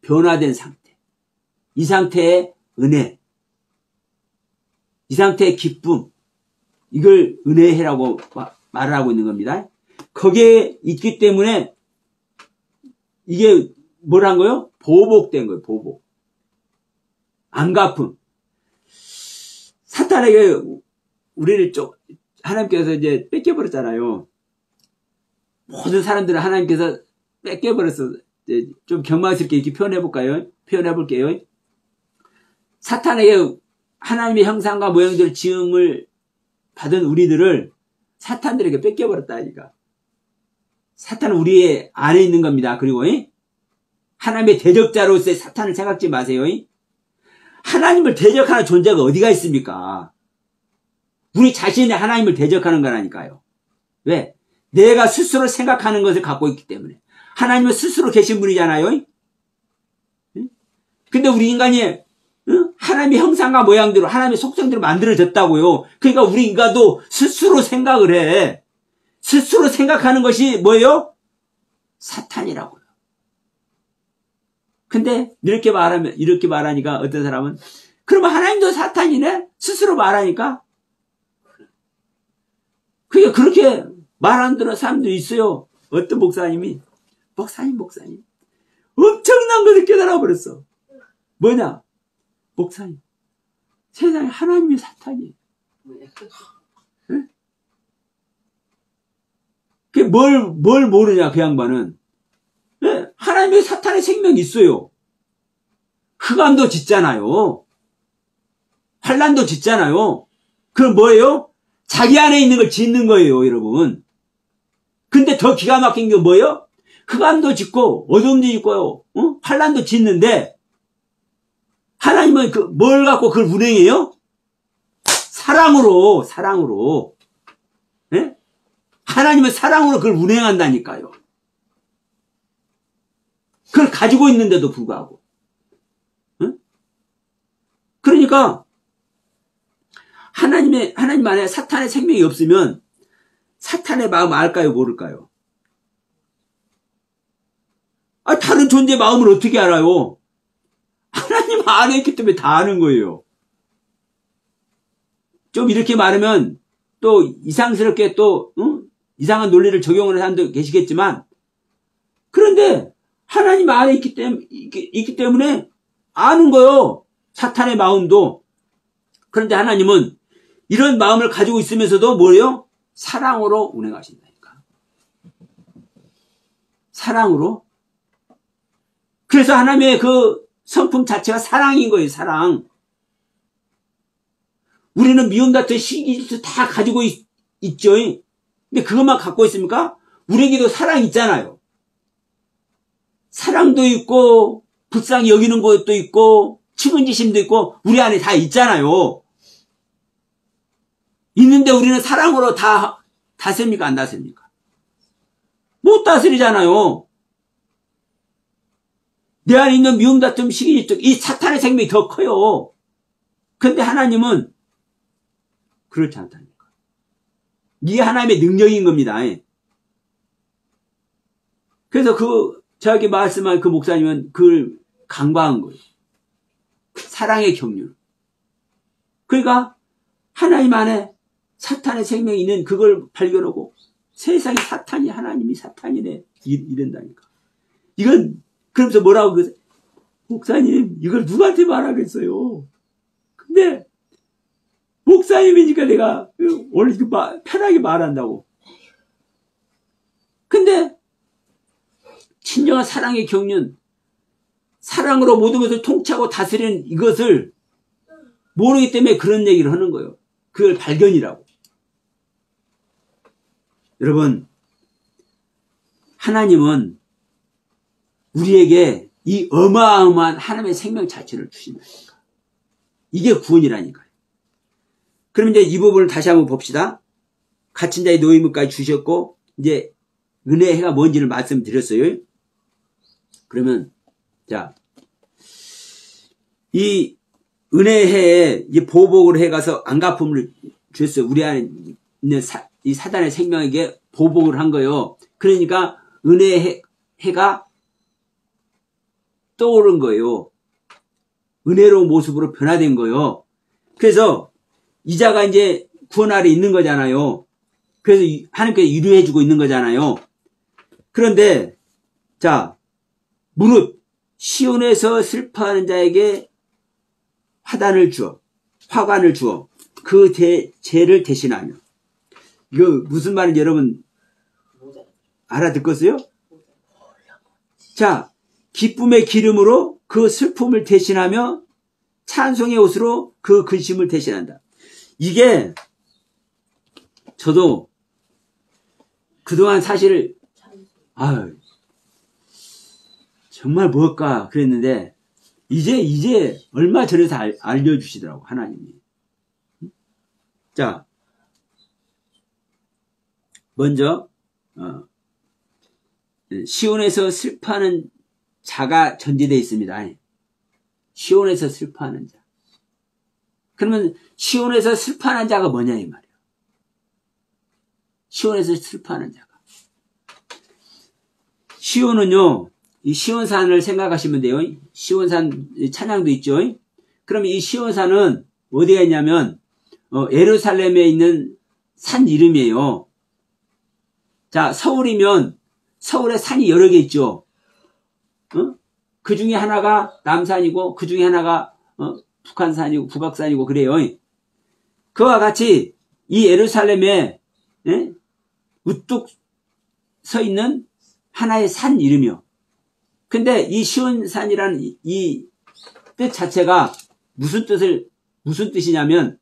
변화된 상태. 이 상태의 은혜. 이 상태의 기쁨. 이걸 은혜해라고 말을 하고 있는 겁니다. 거기에 있기 때문에 이게 뭐란 거요? 보복된 거예요. 보복. 안갚음. 사탄에게 우리를 하나님께서 이제 뺏겨버렸잖아요. 모든 사람들은 하나님께서 뺏겨버렸어. 좀 경망스럽게 이렇게 표현해볼까요? 표현해볼게요. 사탄에게 하나님의 형상과 모양대로 지음을 받은 우리들을 사탄들에게 뺏겨버렸다니까. 사탄은 우리 안에 있는 겁니다. 그리고 하나님의 대적자로서의 사탄을 생각지 마세요. 하나님을 대적하는 존재가 어디가 있습니까? 우리 자신이 하나님을 대적하는 거라니까요. 왜? 내가 스스로 생각하는 것을 갖고 있기 때문에. 하나님은 스스로 계신 분이잖아요. 근데 우리 인간이 하나님의 형상과 모양대로 하나님의 속성대로 만들어졌다고요. 그러니까 우리 인간도 스스로 생각을 해. 스스로 생각하는 것이 뭐예요? 사탄이라고요. 근데 이렇게 말하니까 어떤 사람은 그러면 하나님도 사탄이네? 스스로 말하니까. 그렇게 말하는 사람들이 있어요. 어떤 목사님 엄청난 것을 깨달아 버렸어. 뭐냐? 목사님, 세상에 하나님이 사탄이에요. 네? 그게 뭘 모르냐, 그 양반은. 네? 하나님의 사탄의 생명이 있어요. 흑암도 짓잖아요. 환란도 짓잖아요. 그건 뭐예요? 자기 안에 있는 걸 짓는 거예요, 여러분. 근데 더 기가 막힌 게 뭐예요? 흑암도 짓고 어둠도 짓고요. 환란도 짓는데 하나님은 뭘 갖고 그걸 운행해요? 사랑으로. 네? 하나님은 사랑으로 그걸 운행한다니까요. 그걸 가지고 있는데도 불구하고. 네? 그러니까 하나님 안에 사탄의 생명이 없으면 사탄의 마음 알까요, 모를까요? 다른 존재의 마음을 어떻게 알아요? 하나님 안에 있기 때문에 다 아는 거예요. 좀 이렇게 말하면 또 이상스럽게 또 이상한 논리를 적용하는 사람도 계시겠지만, 그런데 하나님 안에 있기 때문에 아는 거요. 사탄의 마음도. 그런데 하나님은 이런 마음을 가지고 있으면서도 뭐예요? 사랑으로 운행하신다니까. 사랑으로. 그래서 하나님의 그 성품 자체가 사랑인 거예요. 사랑. 우리는 미움, 다툼, 시기, 질투 다 가지고 있죠. 근데 그것만 갖고 있습니까? 우리에게도 사랑 있잖아요. 사랑도 있고 불쌍히 여기는 것도 있고 측은지심도 있고 우리 안에 다 있잖아요. 있는데 우리는 사랑으로 다 다스립니까? 안 다스립니까? 못 다스리잖아요. 내 안에 있는 미움, 다툼, 시기, 질투, 이 사탄의 생명이 더 커요. 그런데 하나님은 그렇지 않다니까. 이게 하나님의 능력인 겁니다. 그래서 저에게 말씀한 그 목사님은 그걸 간과한 거예요. 사랑의 경륜. 그러니까 하나님 안에 사탄의 생명이 있는 그걸 발견하고 세상에 사탄이 하나님이 사탄이네 이런다니까. 이건 그러면서 뭐라고 그러세요? 목사님 이걸 누구한테 말하겠어요. 근데 목사님이니까 내가 오늘 편하게 말한다고. 근데 진정한 사랑의 경륜, 사랑으로 모든 것을 통치하고 다스리는 이것을 모르기 때문에 그런 얘기를 하는 거예요. 그걸 발견이라고. 여러분, 하나님은 우리에게 이 어마어마한 하나님의 생명 자체를 주신다니까. 이게 구원이라니까요. 그럼 이제 이 부분을 다시 한번 봅시다. 갇힌 자의 노임을까지 주셨고, 이제 은혜의 해가 뭔지를 말씀드렸어요. 그러면, 자, 이 은혜의 해에 이 보복을 해가서 안갚음을 주셨어요. 우리 안에 있는 이 사단의 생명에게 보복을 한 거예요. 그러니까 은혜의 해가 떠오른 거예요. 은혜로운 모습으로 변화된 거예요. 그래서 이자가 이제 구원 아래 있는 거잖아요. 그래서 하나님께서 유료해주고 있는 거잖아요. 그런데 자, 무릇 시온에서 슬퍼하는 자에게 화관을 주어 그 죄를 대신하며. 이거 무슨 말인지 여러분 알아듣겠어요? 자, 기쁨의 기름으로 그 슬픔을 대신하며 찬송의 옷으로 그 근심을 대신한다. 이게 저도 그동안 사실 정말 뭘까 그랬는데 이제 얼마 전에서 알려주시더라고 하나님이. 자, 먼저 시온에서 슬퍼하는 자가 전제되어 있습니다. 시온에서 슬퍼하는 자. 그러면 시온에서 슬퍼하는 자가 뭐냐 이 말이에요. 시온에서 슬퍼하는 자가. 시온은요, 이 시온산을 생각하시면 돼요. 시온산 찬양도 있죠. 그럼 이 시온산은 어디가 있냐면 예루살렘에 있는 산 이름이에요. 자, 서울이면 서울에 산이 여러 개 있죠. 그 중에 하나가 남산이고 그 중에 하나가 북한산이고 북악산이고 그래요. 그와 같이 이 예루살렘에 우뚝 서 있는 하나의 산 이름이요. 근데 이 시온산이라는 이 뜻 자체가 무슨 뜻이냐면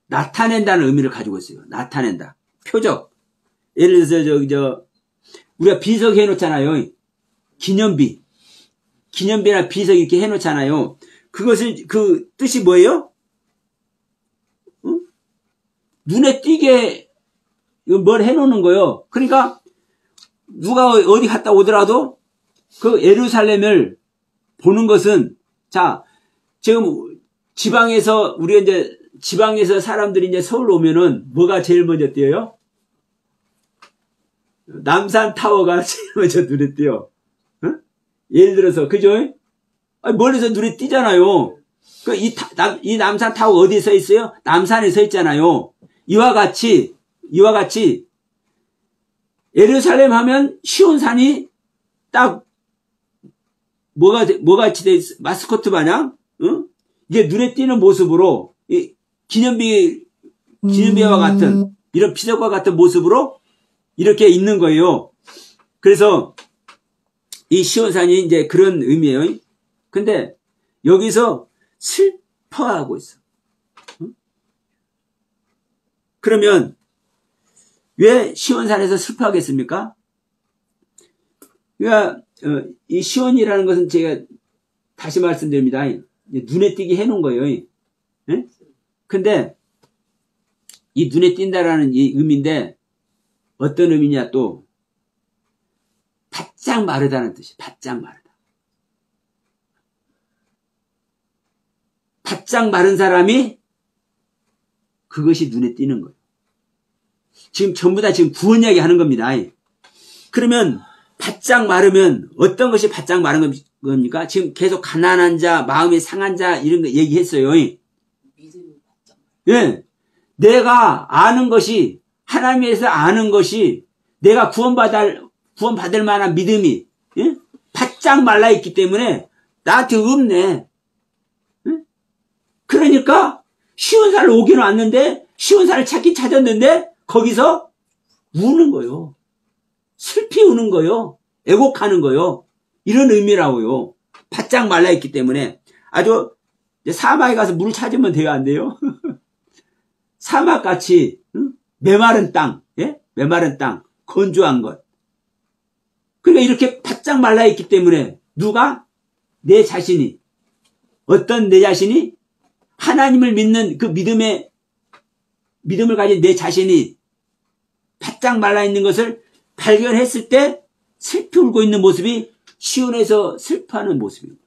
나타낸다는 의미를 가지고 있어요. 나타낸다. 표적. 예를 들어서 우리가 비석 해놓잖아요. 기념비나 비석 이렇게 해놓잖아요. 그것을 그 뜻이 뭐예요? 눈에 띄게 뭘 해놓는 거예요. 그러니까 누가 어디 갔다 오더라도 그 예루살렘을 보는 것은, 자, 지금 우리가 이제 지방에서 사람들이 이제 서울 오면은 뭐가 제일 먼저 띄어요? 남산 타워가 제일 먼저 눈에 띄어. 예를 들어서, 그죠? 멀리서 눈에 띄잖아요. 이 남산 타워 어디에 서 있어요? 남산에 서 있잖아요. 이와 같이 예루살렘 하면 시온산이 딱 뭐같이 돼 있어? 마스코트 마냥, 이게 눈에 띄는 모습으로, 기념비와 같은, 이런 피석과 같은 모습으로 이렇게 있는 거예요. 그래서 이 시온산이 이제 그런 의미예요. 근데 여기서 슬퍼하고 있어. 그러면 왜 시온산에서 슬퍼하겠습니까? 그러니까 이 시온이라는 것은 제가 다시 말씀드립니다. 눈에 띄게 해놓은 거예요. 예? 근데 이 눈에 띈다라는 이 의미인데 어떤 의미냐 또 바짝 마르다는 뜻이 바짝 마르다. 바짝 마른 사람이 그것이 눈에 띄는 거예요. 지금 전부 다 지금 구원 이야기 하는 겁니다. 그러면 바짝 마르면 어떤 것이 바짝 마른 겁니까? 지금 계속 가난한 자, 마음이 상한 자 이런 거 얘기했어요. 예, 내가 아는 것이 하나님에서 아는 것이 내가 구원받을 만한 믿음이 바짝 말라 있기 때문에 나한테 없네. 그러니까 시온산을 오기는 왔는데 시온산을 찾긴 찾았는데 거기서 우는 거요. 슬피 우는 거요. 애곡하는 거요. 이런 의미라고요. 바짝 말라 있기 때문에 아주 사막에 가서 물을 찾으면 돼요, 안 돼요? 사막같이 메마른 땅, 예? 메마른 땅, 건조한 것. 그러니까 이렇게 바짝 말라 있기 때문에 누가? 내 자신이. 어떤 내 자신이? 하나님을 믿는 그 믿음을 가진 내 자신이 바짝 말라 있는 것을 발견했을 때 슬피 울고 있는 모습이 시온에서 슬퍼하는 모습입니다.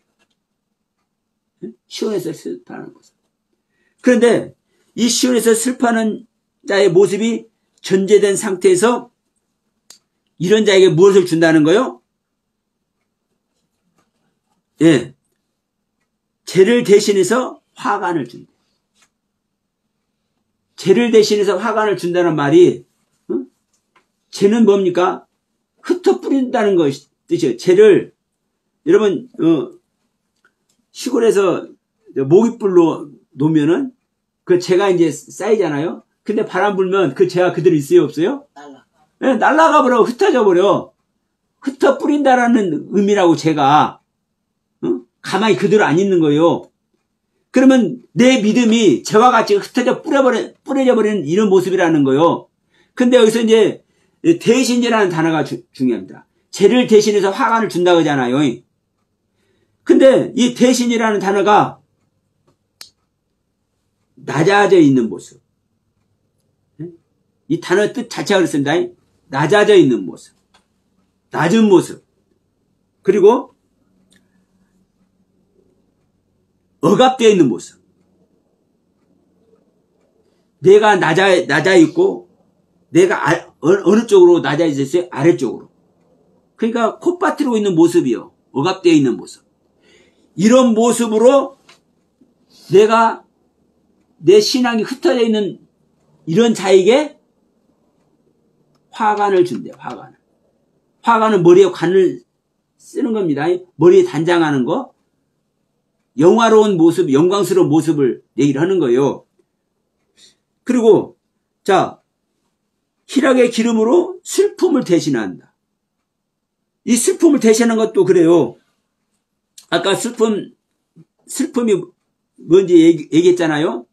시온에서 슬퍼하는 모습. 그런데 이 시온에서 슬퍼하는 자의 모습이 전제된 상태에서 이런 자에게 무엇을 준다는 거요? 예. 죄를 대신해서 화관을 준다. 죄를 대신해서 화관을 준다는 말이, 죄는 뭡니까? 흩어 뿌린다는 것이 뜻이에요. 죄를, 여러분, 시골에서 모깃불로 놓으면은 그 죄가 이제 쌓이잖아요? 근데 바람 불면 그 죄가 그대로 있어요, 없어요? 네, 날아가 버려, 흩어져 버려. 흩어 뿌린다라는 의미라고 죄가, 가만히 그대로 안 있는 거예요. 그러면 내 믿음이 죄와 같이 흩어져 뿌려져 버리는 이런 모습이라는 거예요. 근데 여기서 이제 대신이라는 단어가 중요합니다. 죄를 대신해서 화관을 준다고 하잖아요. 근데 이 대신이라는 단어가 낮아져 있는 모습. 이 단어 뜻 자체가 그렇습니다. 낮아져 있는 모습. 낮은 모습. 그리고 억압되어 있는 모습. 내가 낮아 있고 내가 어느 쪽으로 낮아 있었어요? 아래쪽으로. 그러니까 콧바트리고 있는 모습이요. 억압되어 있는 모습. 이런 모습으로 내가 내 신앙이 흩어져 있는 이런 자에게 화관을 준대요. 화관을. 화관은 머리에 관을 쓰는 겁니다. 머리에 단장하는 거. 영화로운 모습, 영광스러운 모습을 얘기를 하는 거예요. 그리고 자, 희락의 기름으로 슬픔을 대신한다. 이 슬픔을 대신하는 것도 그래요. 아까 슬픔이 뭔지 얘기했잖아요.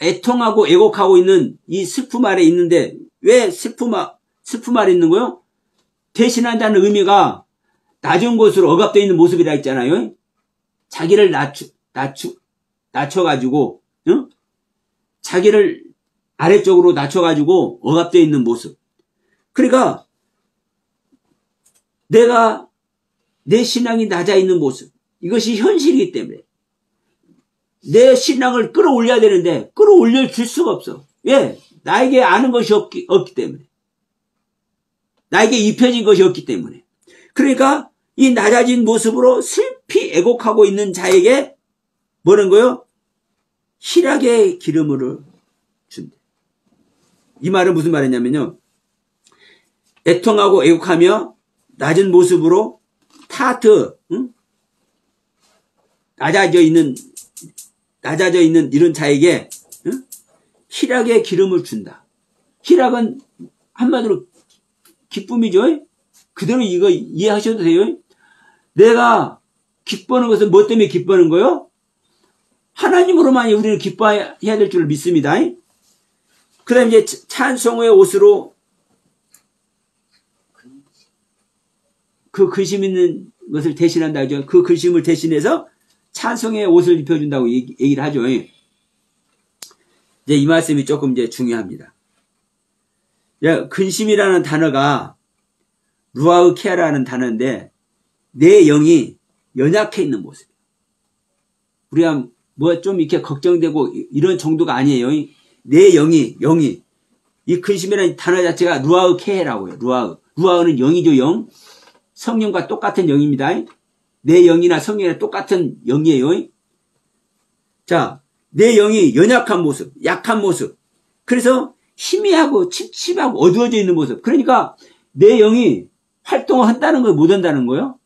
애통하고 애곡하고 있는 이 슬픔 아래 있는데 왜 슬픔 아래 있는 거요? 대신한다는 의미가 낮은 곳으로 억압되어 있는 모습이라 했잖아요. 자기를 낮춰가지고, 자기를 아래쪽으로 낮춰가지고 억압되어 있는 모습. 그러니까 내 신앙이 낮아 있는 모습. 이것이 현실이기 때문에 내 신앙을 끌어올려야 되는데 끌어올려 줄 수가 없어. 왜? 나에게 아는 것이 없기 때문에. 나에게 입혀진 것이 없기 때문에. 그러니까 이 낮아진 모습으로 슬피 애곡하고 있는 자에게 뭐라는 거요? 희락의 기름을 준대. 이 말은 무슨 말이냐면요. 애통하고 애국하며 낮은 모습으로 타트, 응? 낮아져 있는 이런 자에게, 응? 희락의 기름을 준다. 희락은 한마디로 기쁨이죠. 그대로 이거 이해하셔도 돼요. 내가 기뻐하는 것은 뭐 때문에 기뻐하는 거요? 하나님으로만 우리는 기뻐해야 될 줄 믿습니다. 그 다음에 이제 찬송의 옷으로 그 근심 있는 것을 대신한다 하죠. 그 근심을 대신해서 찬송의 옷을 입혀준다고 얘기를 하죠. 이제 이 말씀이 조금 이제 중요합니다. 근심이라는 단어가 루아우케아라는 단어인데 내 영이 연약해 있는 모습. 우리가 뭐 좀 이렇게 걱정되고 이런 정도가 아니에요. 내 영이 이 근심이라는 단어 자체가 루아우케라고 해요. 루아우는 영이죠. 영. 성령과 똑같은 영입니다. 내 영이나 성령이나 똑같은 영이에요. 자, 내 영이 연약한 모습, 약한 모습. 그래서 희미하고 찝찝하고 어두워져 있는 모습. 그러니까 내 영이 활동을 한다는 거 못 한다는 거예요.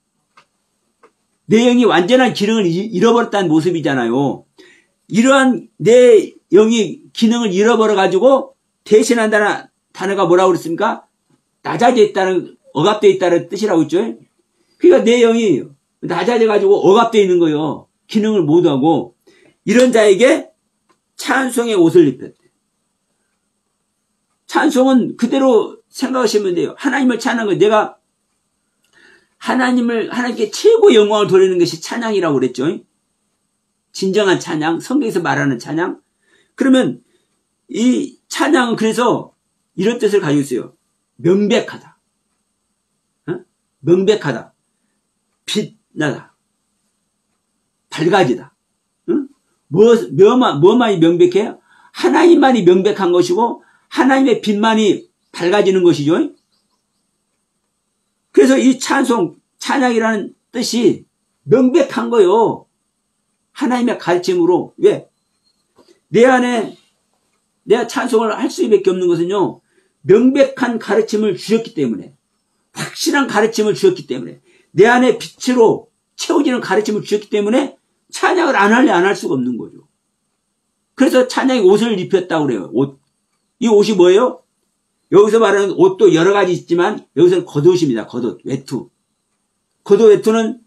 내 영이 완전한 기능을 잃어버렸다는 모습이잖아요. 이러한 내 영이 기능을 잃어버려가지고 대신한다는 단어가 뭐라고 그랬습니까? 낮아져 있다는, 억압되어 있다는 뜻이라고 했죠. 그러니까 내 영이 낮아져가지고 억압되어 있는 거예요. 기능을 못하고. 이런 자에게 찬송의 옷을 입혔대. 찬송은 그대로 생각하시면 돼요. 하나님을 찬양한 거. 내가 하나님께 최고 영광을 돌리는 것이 찬양이라고 그랬죠. 진정한 찬양, 성경에서 말하는 찬양. 그러면 이 찬양은 그래서 이런 뜻을 가지고 있어요. 명백하다. 명백하다. 빛나다. 밝아지다. 뭐만이 명백해요? 하나님만이 명백한 것이고 하나님의 빛만이 밝아지는 것이죠. 그래서 이 찬양이라는 뜻이 명백한 거요. 하나님의 가르침으로. 왜? 내 안에 내가 찬송을 할 수밖에 없는 것은요. 명백한 가르침을 주셨기 때문에, 확실한 가르침을 주셨기 때문에, 내 안에 빛으로 채워지는 가르침을 주셨기 때문에 찬양을 안 할 수가 없는 거죠. 그래서 찬양의 옷을 입혔다고 그래요. 옷. 이 옷이 뭐예요? 여기서 말하는 옷도 여러 가지 있지만 여기서는 겉옷입니다. 겉옷, 외투. 겉옷, 외투는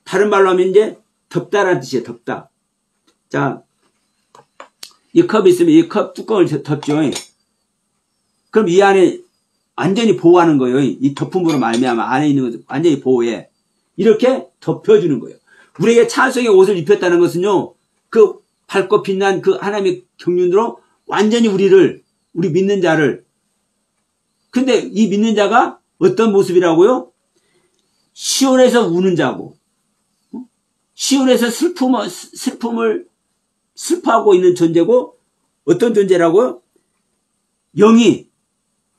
다른 말로 하면 이제 덮다라는 뜻이에요. 덮다. 자, 이 컵이 있으면 이 컵 뚜껑을 덮죠. 그럼 이 안에 완전히 보호하는 거예요. 이 덮음으로 말미암아 안에 있는 것을 완전히 보호해. 이렇게 덮여주는 거예요. 우리에게 찬송의 옷을 입혔다는 것은요. 그 밝고 빛난 그 하나님의 경륜으로 완전히 우리 믿는 자를. 근데 이 믿는 자가 어떤 모습이라고요? 시온에서 우는 자고, 시온에서 슬픔을 슬퍼하고 있는 존재고, 어떤 존재라고요? 영이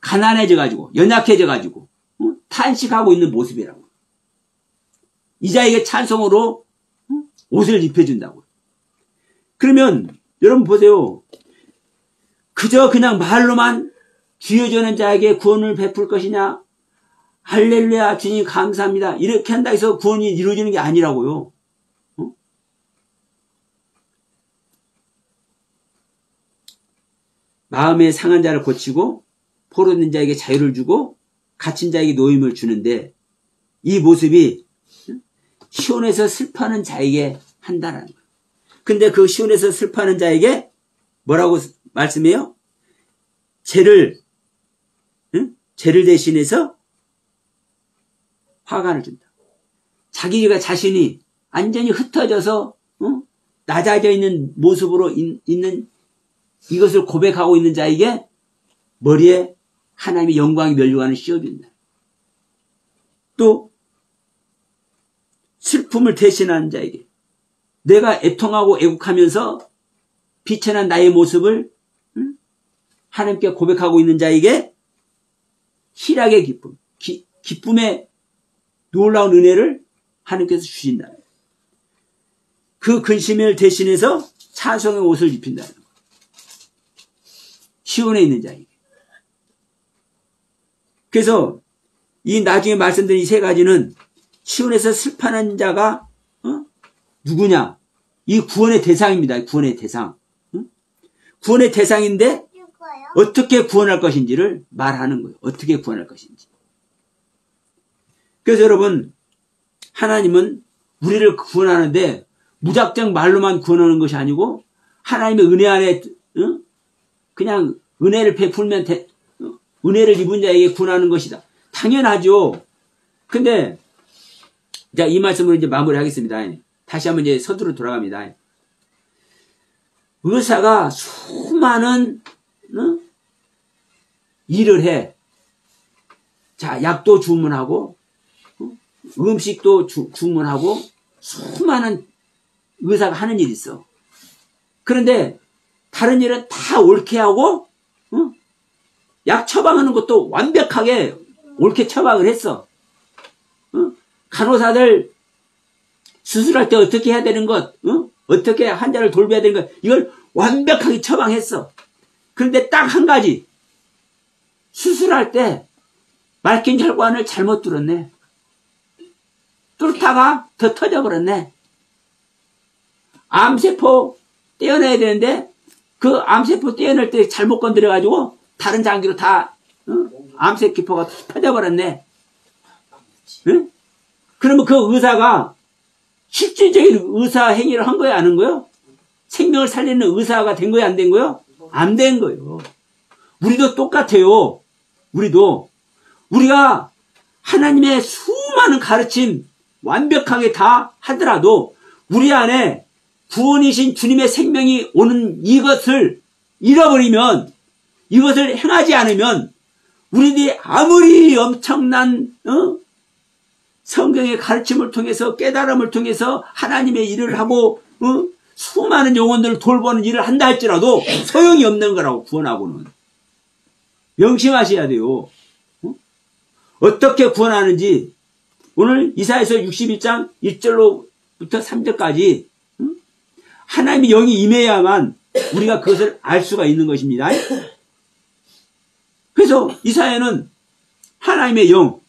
가난해져가지고, 연약해져가지고, 탄식하고 있는 모습이라고. 이 자에게 찬송으로 옷을 입혀준다고. 그러면 여러분 보세요. 그저 그냥 말로만 주여 저는 자에게 구원을 베풀 것이냐? 할렐루야 주님 감사합니다. 이렇게 한다 해서 구원이 이루어지는 게 아니라고요. 마음의 상한 자를 고치고 포로된 자에게 자유를 주고 갇힌 자에게 노임을 주는데 이 모습이 시온에서 슬퍼하는 자에게 한다는 거예요. 근데 그 시온에서 슬퍼하는 자에게 뭐라고 말씀해요? 죄를 대신해서 화관을 준다. 자기가 자신이 완전히 흩어져서 낮아져 있는 모습으로 있는 이것을 고백하고 있는 자에게 머리에 하나님의 영광이 면류관을 씌워준다. 또 슬픔을 대신하는 자에게 내가 애통하고 애국하면서 비천한 나의 모습을 하나님께 고백하고 있는 자에게 희락의 기쁨, 기쁨의 놀라운 은혜를 하나님께서 주신다. 그 근심을 대신해서 찬송의 옷을 입힌다는 거예요. 시온에 있는 자에게. 그래서 이 나중에 말씀드린 이 세 가지는 시온에서 슬퍼하는 자가 누구냐? 이 구원의 대상입니다. 구원의 대상. 구원의 대상인데 어떻게 구원할 것인지를 말하는 거예요. 어떻게 구원할 것인지. 그래서 여러분, 하나님은 우리를 구원하는데 무작정 말로만 구원하는 것이 아니고 하나님의 은혜 안에 그냥 은혜를 베풀면 은혜를 입은 자에게 구원하는 것이다. 당연하죠. 근데 자, 이 말씀으로 이제 마무리하겠습니다. 다시 한번 이제 서두로 돌아갑니다. 의사가 수많은 일을 해. 자, 약도 주문하고 음식도 주문하고 수많은 의사가 하는 일이 있어. 그런데 다른 일은 다 옳게 하고 약 처방하는 것도 완벽하게 옳게 처방을 했어. 간호사들 수술할 때 어떻게 해야 되는 것, 어떻게 환자를 돌봐야 되는 것, 이걸 완벽하게 처방했어. 그런데 딱 한 가지, 수술할 때 말긴 혈관을 잘못 뚫었네. 뚫다가 더 터져버렸네. 암세포 떼어내야 되는데 그 암세포 떼어낼 때 잘못 건드려가지고 다른 장기로 다 암세포가 터져버렸네. 응? 그러면 그 의사가 실질적인 의사 행위를 한 거야, 안 한 거요? 생명을 살리는 의사가 된 거야, 안 된 거요? 안 된 거요. 우리도 똑같아요. 우리가 하나님의 수많은 가르침 완벽하게 다 하더라도 우리 안에 구원이신 주님의 생명이 오는 이것을 잃어버리면, 이것을 행하지 않으면 우리들이 아무리 엄청난 성경의 가르침을 통해서 깨달음을 통해서 하나님의 일을 하고 수많은 영혼들을 돌보는 일을 한다 할지라도 소용이 없는 거라고. 구원하고는 명심하셔야 돼요. 어떻게 구원하는지 오늘 이사야서 61장 1절로부터 3절까지 하나님의 영이 임해야만 우리가 그것을 알 수가 있는 것입니다. 그래서 이사야는 하나님의 영,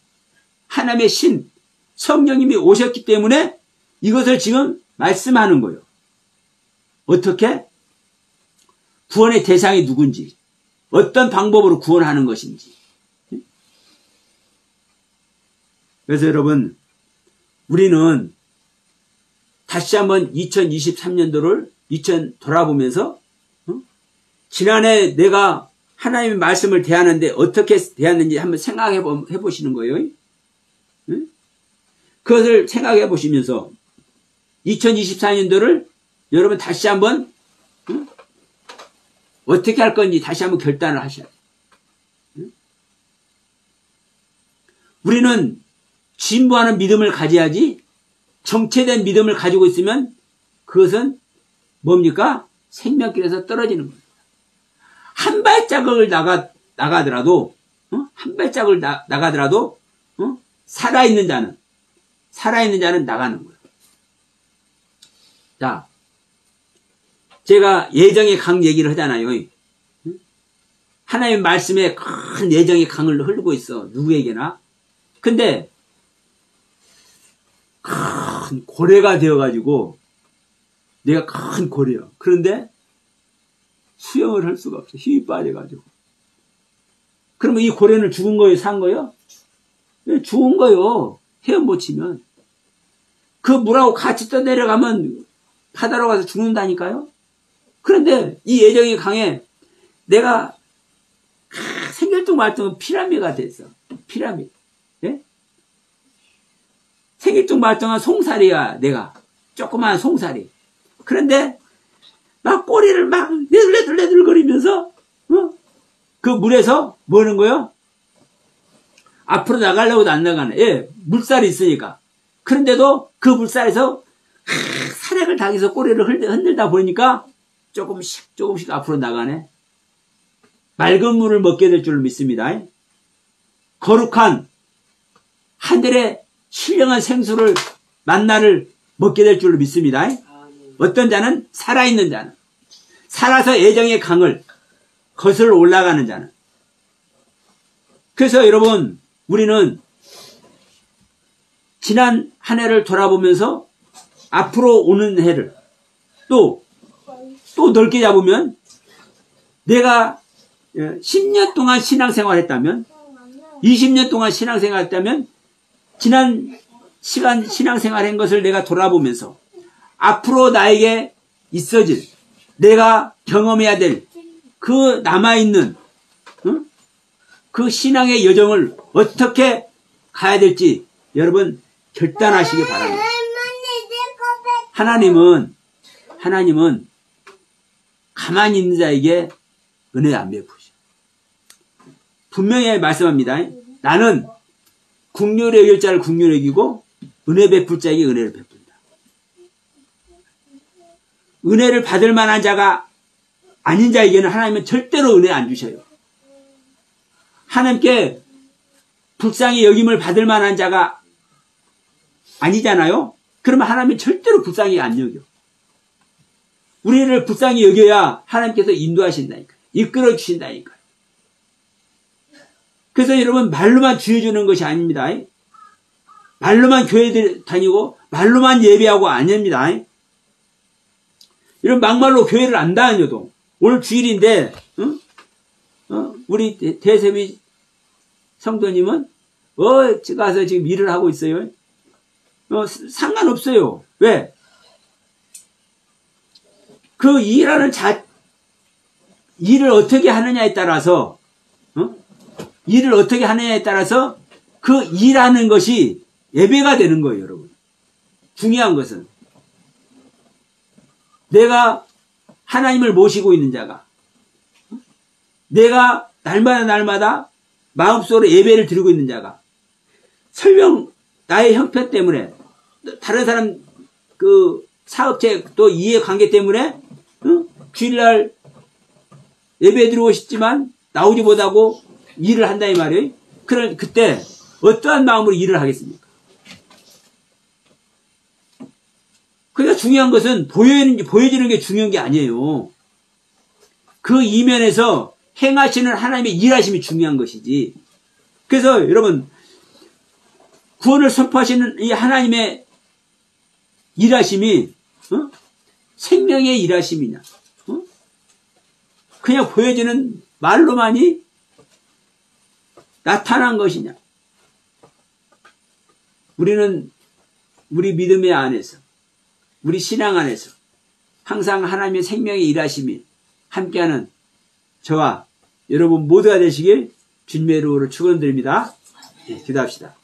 하나님의 신, 성령님이 오셨기 때문에 이것을 지금 말씀하는 거예요. 어떻게? 구원의 대상이 누군지, 어떤 방법으로 구원하는 것인지. 그래서 여러분, 우리는 다시 한번 2023년도를 돌아보면서 지난해 내가 하나님의 말씀을 대하는데 어떻게 대했는지 한번 생각해 보시는 거예요. 그것을 생각해 보시면서 2024년도를 여러분 다시 한번 어떻게 할 건지 다시 한번 결단을 하셔야 돼요. 우리는 진보하는 믿음을 가져야지, 정체된 믿음을 가지고 있으면 그것은 뭡니까? 생명길에서 떨어지는 겁니다. 한 발자국을 나가더라도 살아있는 자는 나가는 거예요. 자, 제가 예정의 강 얘기를 하잖아요. 하나님의 말씀에 큰 예정의 강을 흐르고 있어. 누구에게나. 근데 큰 고래가 되어가지고 내가 큰 고래야. 그런데 수영을 할 수가 없어. 힘이 빠져가지고. 그러면 이 고래는 죽은 거예요? 산 거예요? 죽은 거예요. 헤엄 못 치면. 그 물하고 같이 떠내려가면 바다로 가서 죽는다니까요. 그런데 이 예정의 강에 내가 생길동말동 피라미드가 됐어. 피라미드. 네? 생길동말동한 송사리야. 내가 조그마한 송사리. 그런데 막 꼬리를 막 내들내들거리면서 그 물에서 뭐 하는 거예요? 앞으로 나가려고도 안 나가네. 예, 물살이 있으니까. 그런데도 그 물살에서 사력을 당해서 꼬리를 흔들다 보니까 조금씩 앞으로 나가네. 맑은 물을 먹게 될 줄 믿습니다. 거룩한 하늘의 신령한 생수를 만나를 먹게 될 줄로 믿습니다. 어떤 자는 살아있는 자는, 살아서 애정의 강을 거슬러 올라가는 자는. 그래서 여러분, 우리는 지난 한 해를 돌아보면서 앞으로 오는 해를 또 넓게 잡으면 내가 10년 동안 신앙생활 했다면 20년 동안 신앙생활 했다면 지난 시간 신앙생활 한 것을 내가 돌아보면서 앞으로 나에게 있어질 내가 경험해야 될 그 남아있는 그 신앙의 여정을 어떻게 가야 될지 여러분 결단하시기 바랍니다. 하나님은 가만히 있는 자에게 은혜 안 베푸셔. 분명히 말씀합니다. 나는 긍휼히 여길 자를 긍휼히 여기고 은혜 베풀 자에게 은혜를 베푼다. 은혜를 받을 만한 자가 아닌 자에게는 하나님은 절대로 은혜 안 주셔요. 하나님께 불쌍히 여김을 받을 만한 자가 아니잖아요. 그러면 하나님은 절대로 불쌍히 안 여겨. 우리를 불쌍히 여겨야 하나님께서 인도하신다니까요. 이끌어 주신다니까요. 그래서 여러분 말로만 주여주는 것이 아닙니다. 말로만 교회 다니고 말로만 예배하고 아닙니다. 이런 막말로 교회를 안 다녀도 오늘 주일인데 우리 대세미 성도님은 가서 지금 일을 하고 있어요. 상관없어요. 왜? 그 일을 어떻게 하느냐에 따라서 일을 어떻게 하느냐에 따라서 그 일하는 것이 예배가 되는 거예요, 여러분. 중요한 것은 내가 하나님을 모시고 있는 자가 내가 날마다 마음속으로 예배를 드리고 있는 자가 설령 나의 형편 때문에 다른 사람 그 사업체 또 이해관계 때문에 주일날 예배 드리고 싶지만 나오지 못하고 일을 한다 이 말이에요. 그럼 그때 어떠한 마음으로 일을 하겠습니까? 그러니까 중요한 것은 보여지는 게 중요한 게 아니에요. 그 이면에서 행하시는 하나님의 일하심이 중요한 것이지. 그래서 여러분 구원을 선포하시는 이 하나님의 일하심이 생명의 일하심이냐 그냥 보여지는 말로만이 나타난 것이냐. 우리는 우리 믿음의 안에서 우리 신앙 안에서 항상 하나님의 생명의 일하심이 함께하는 저와 여러분 모두가 되시길 주님의 이름으로 축원드립니다. 기도합시다.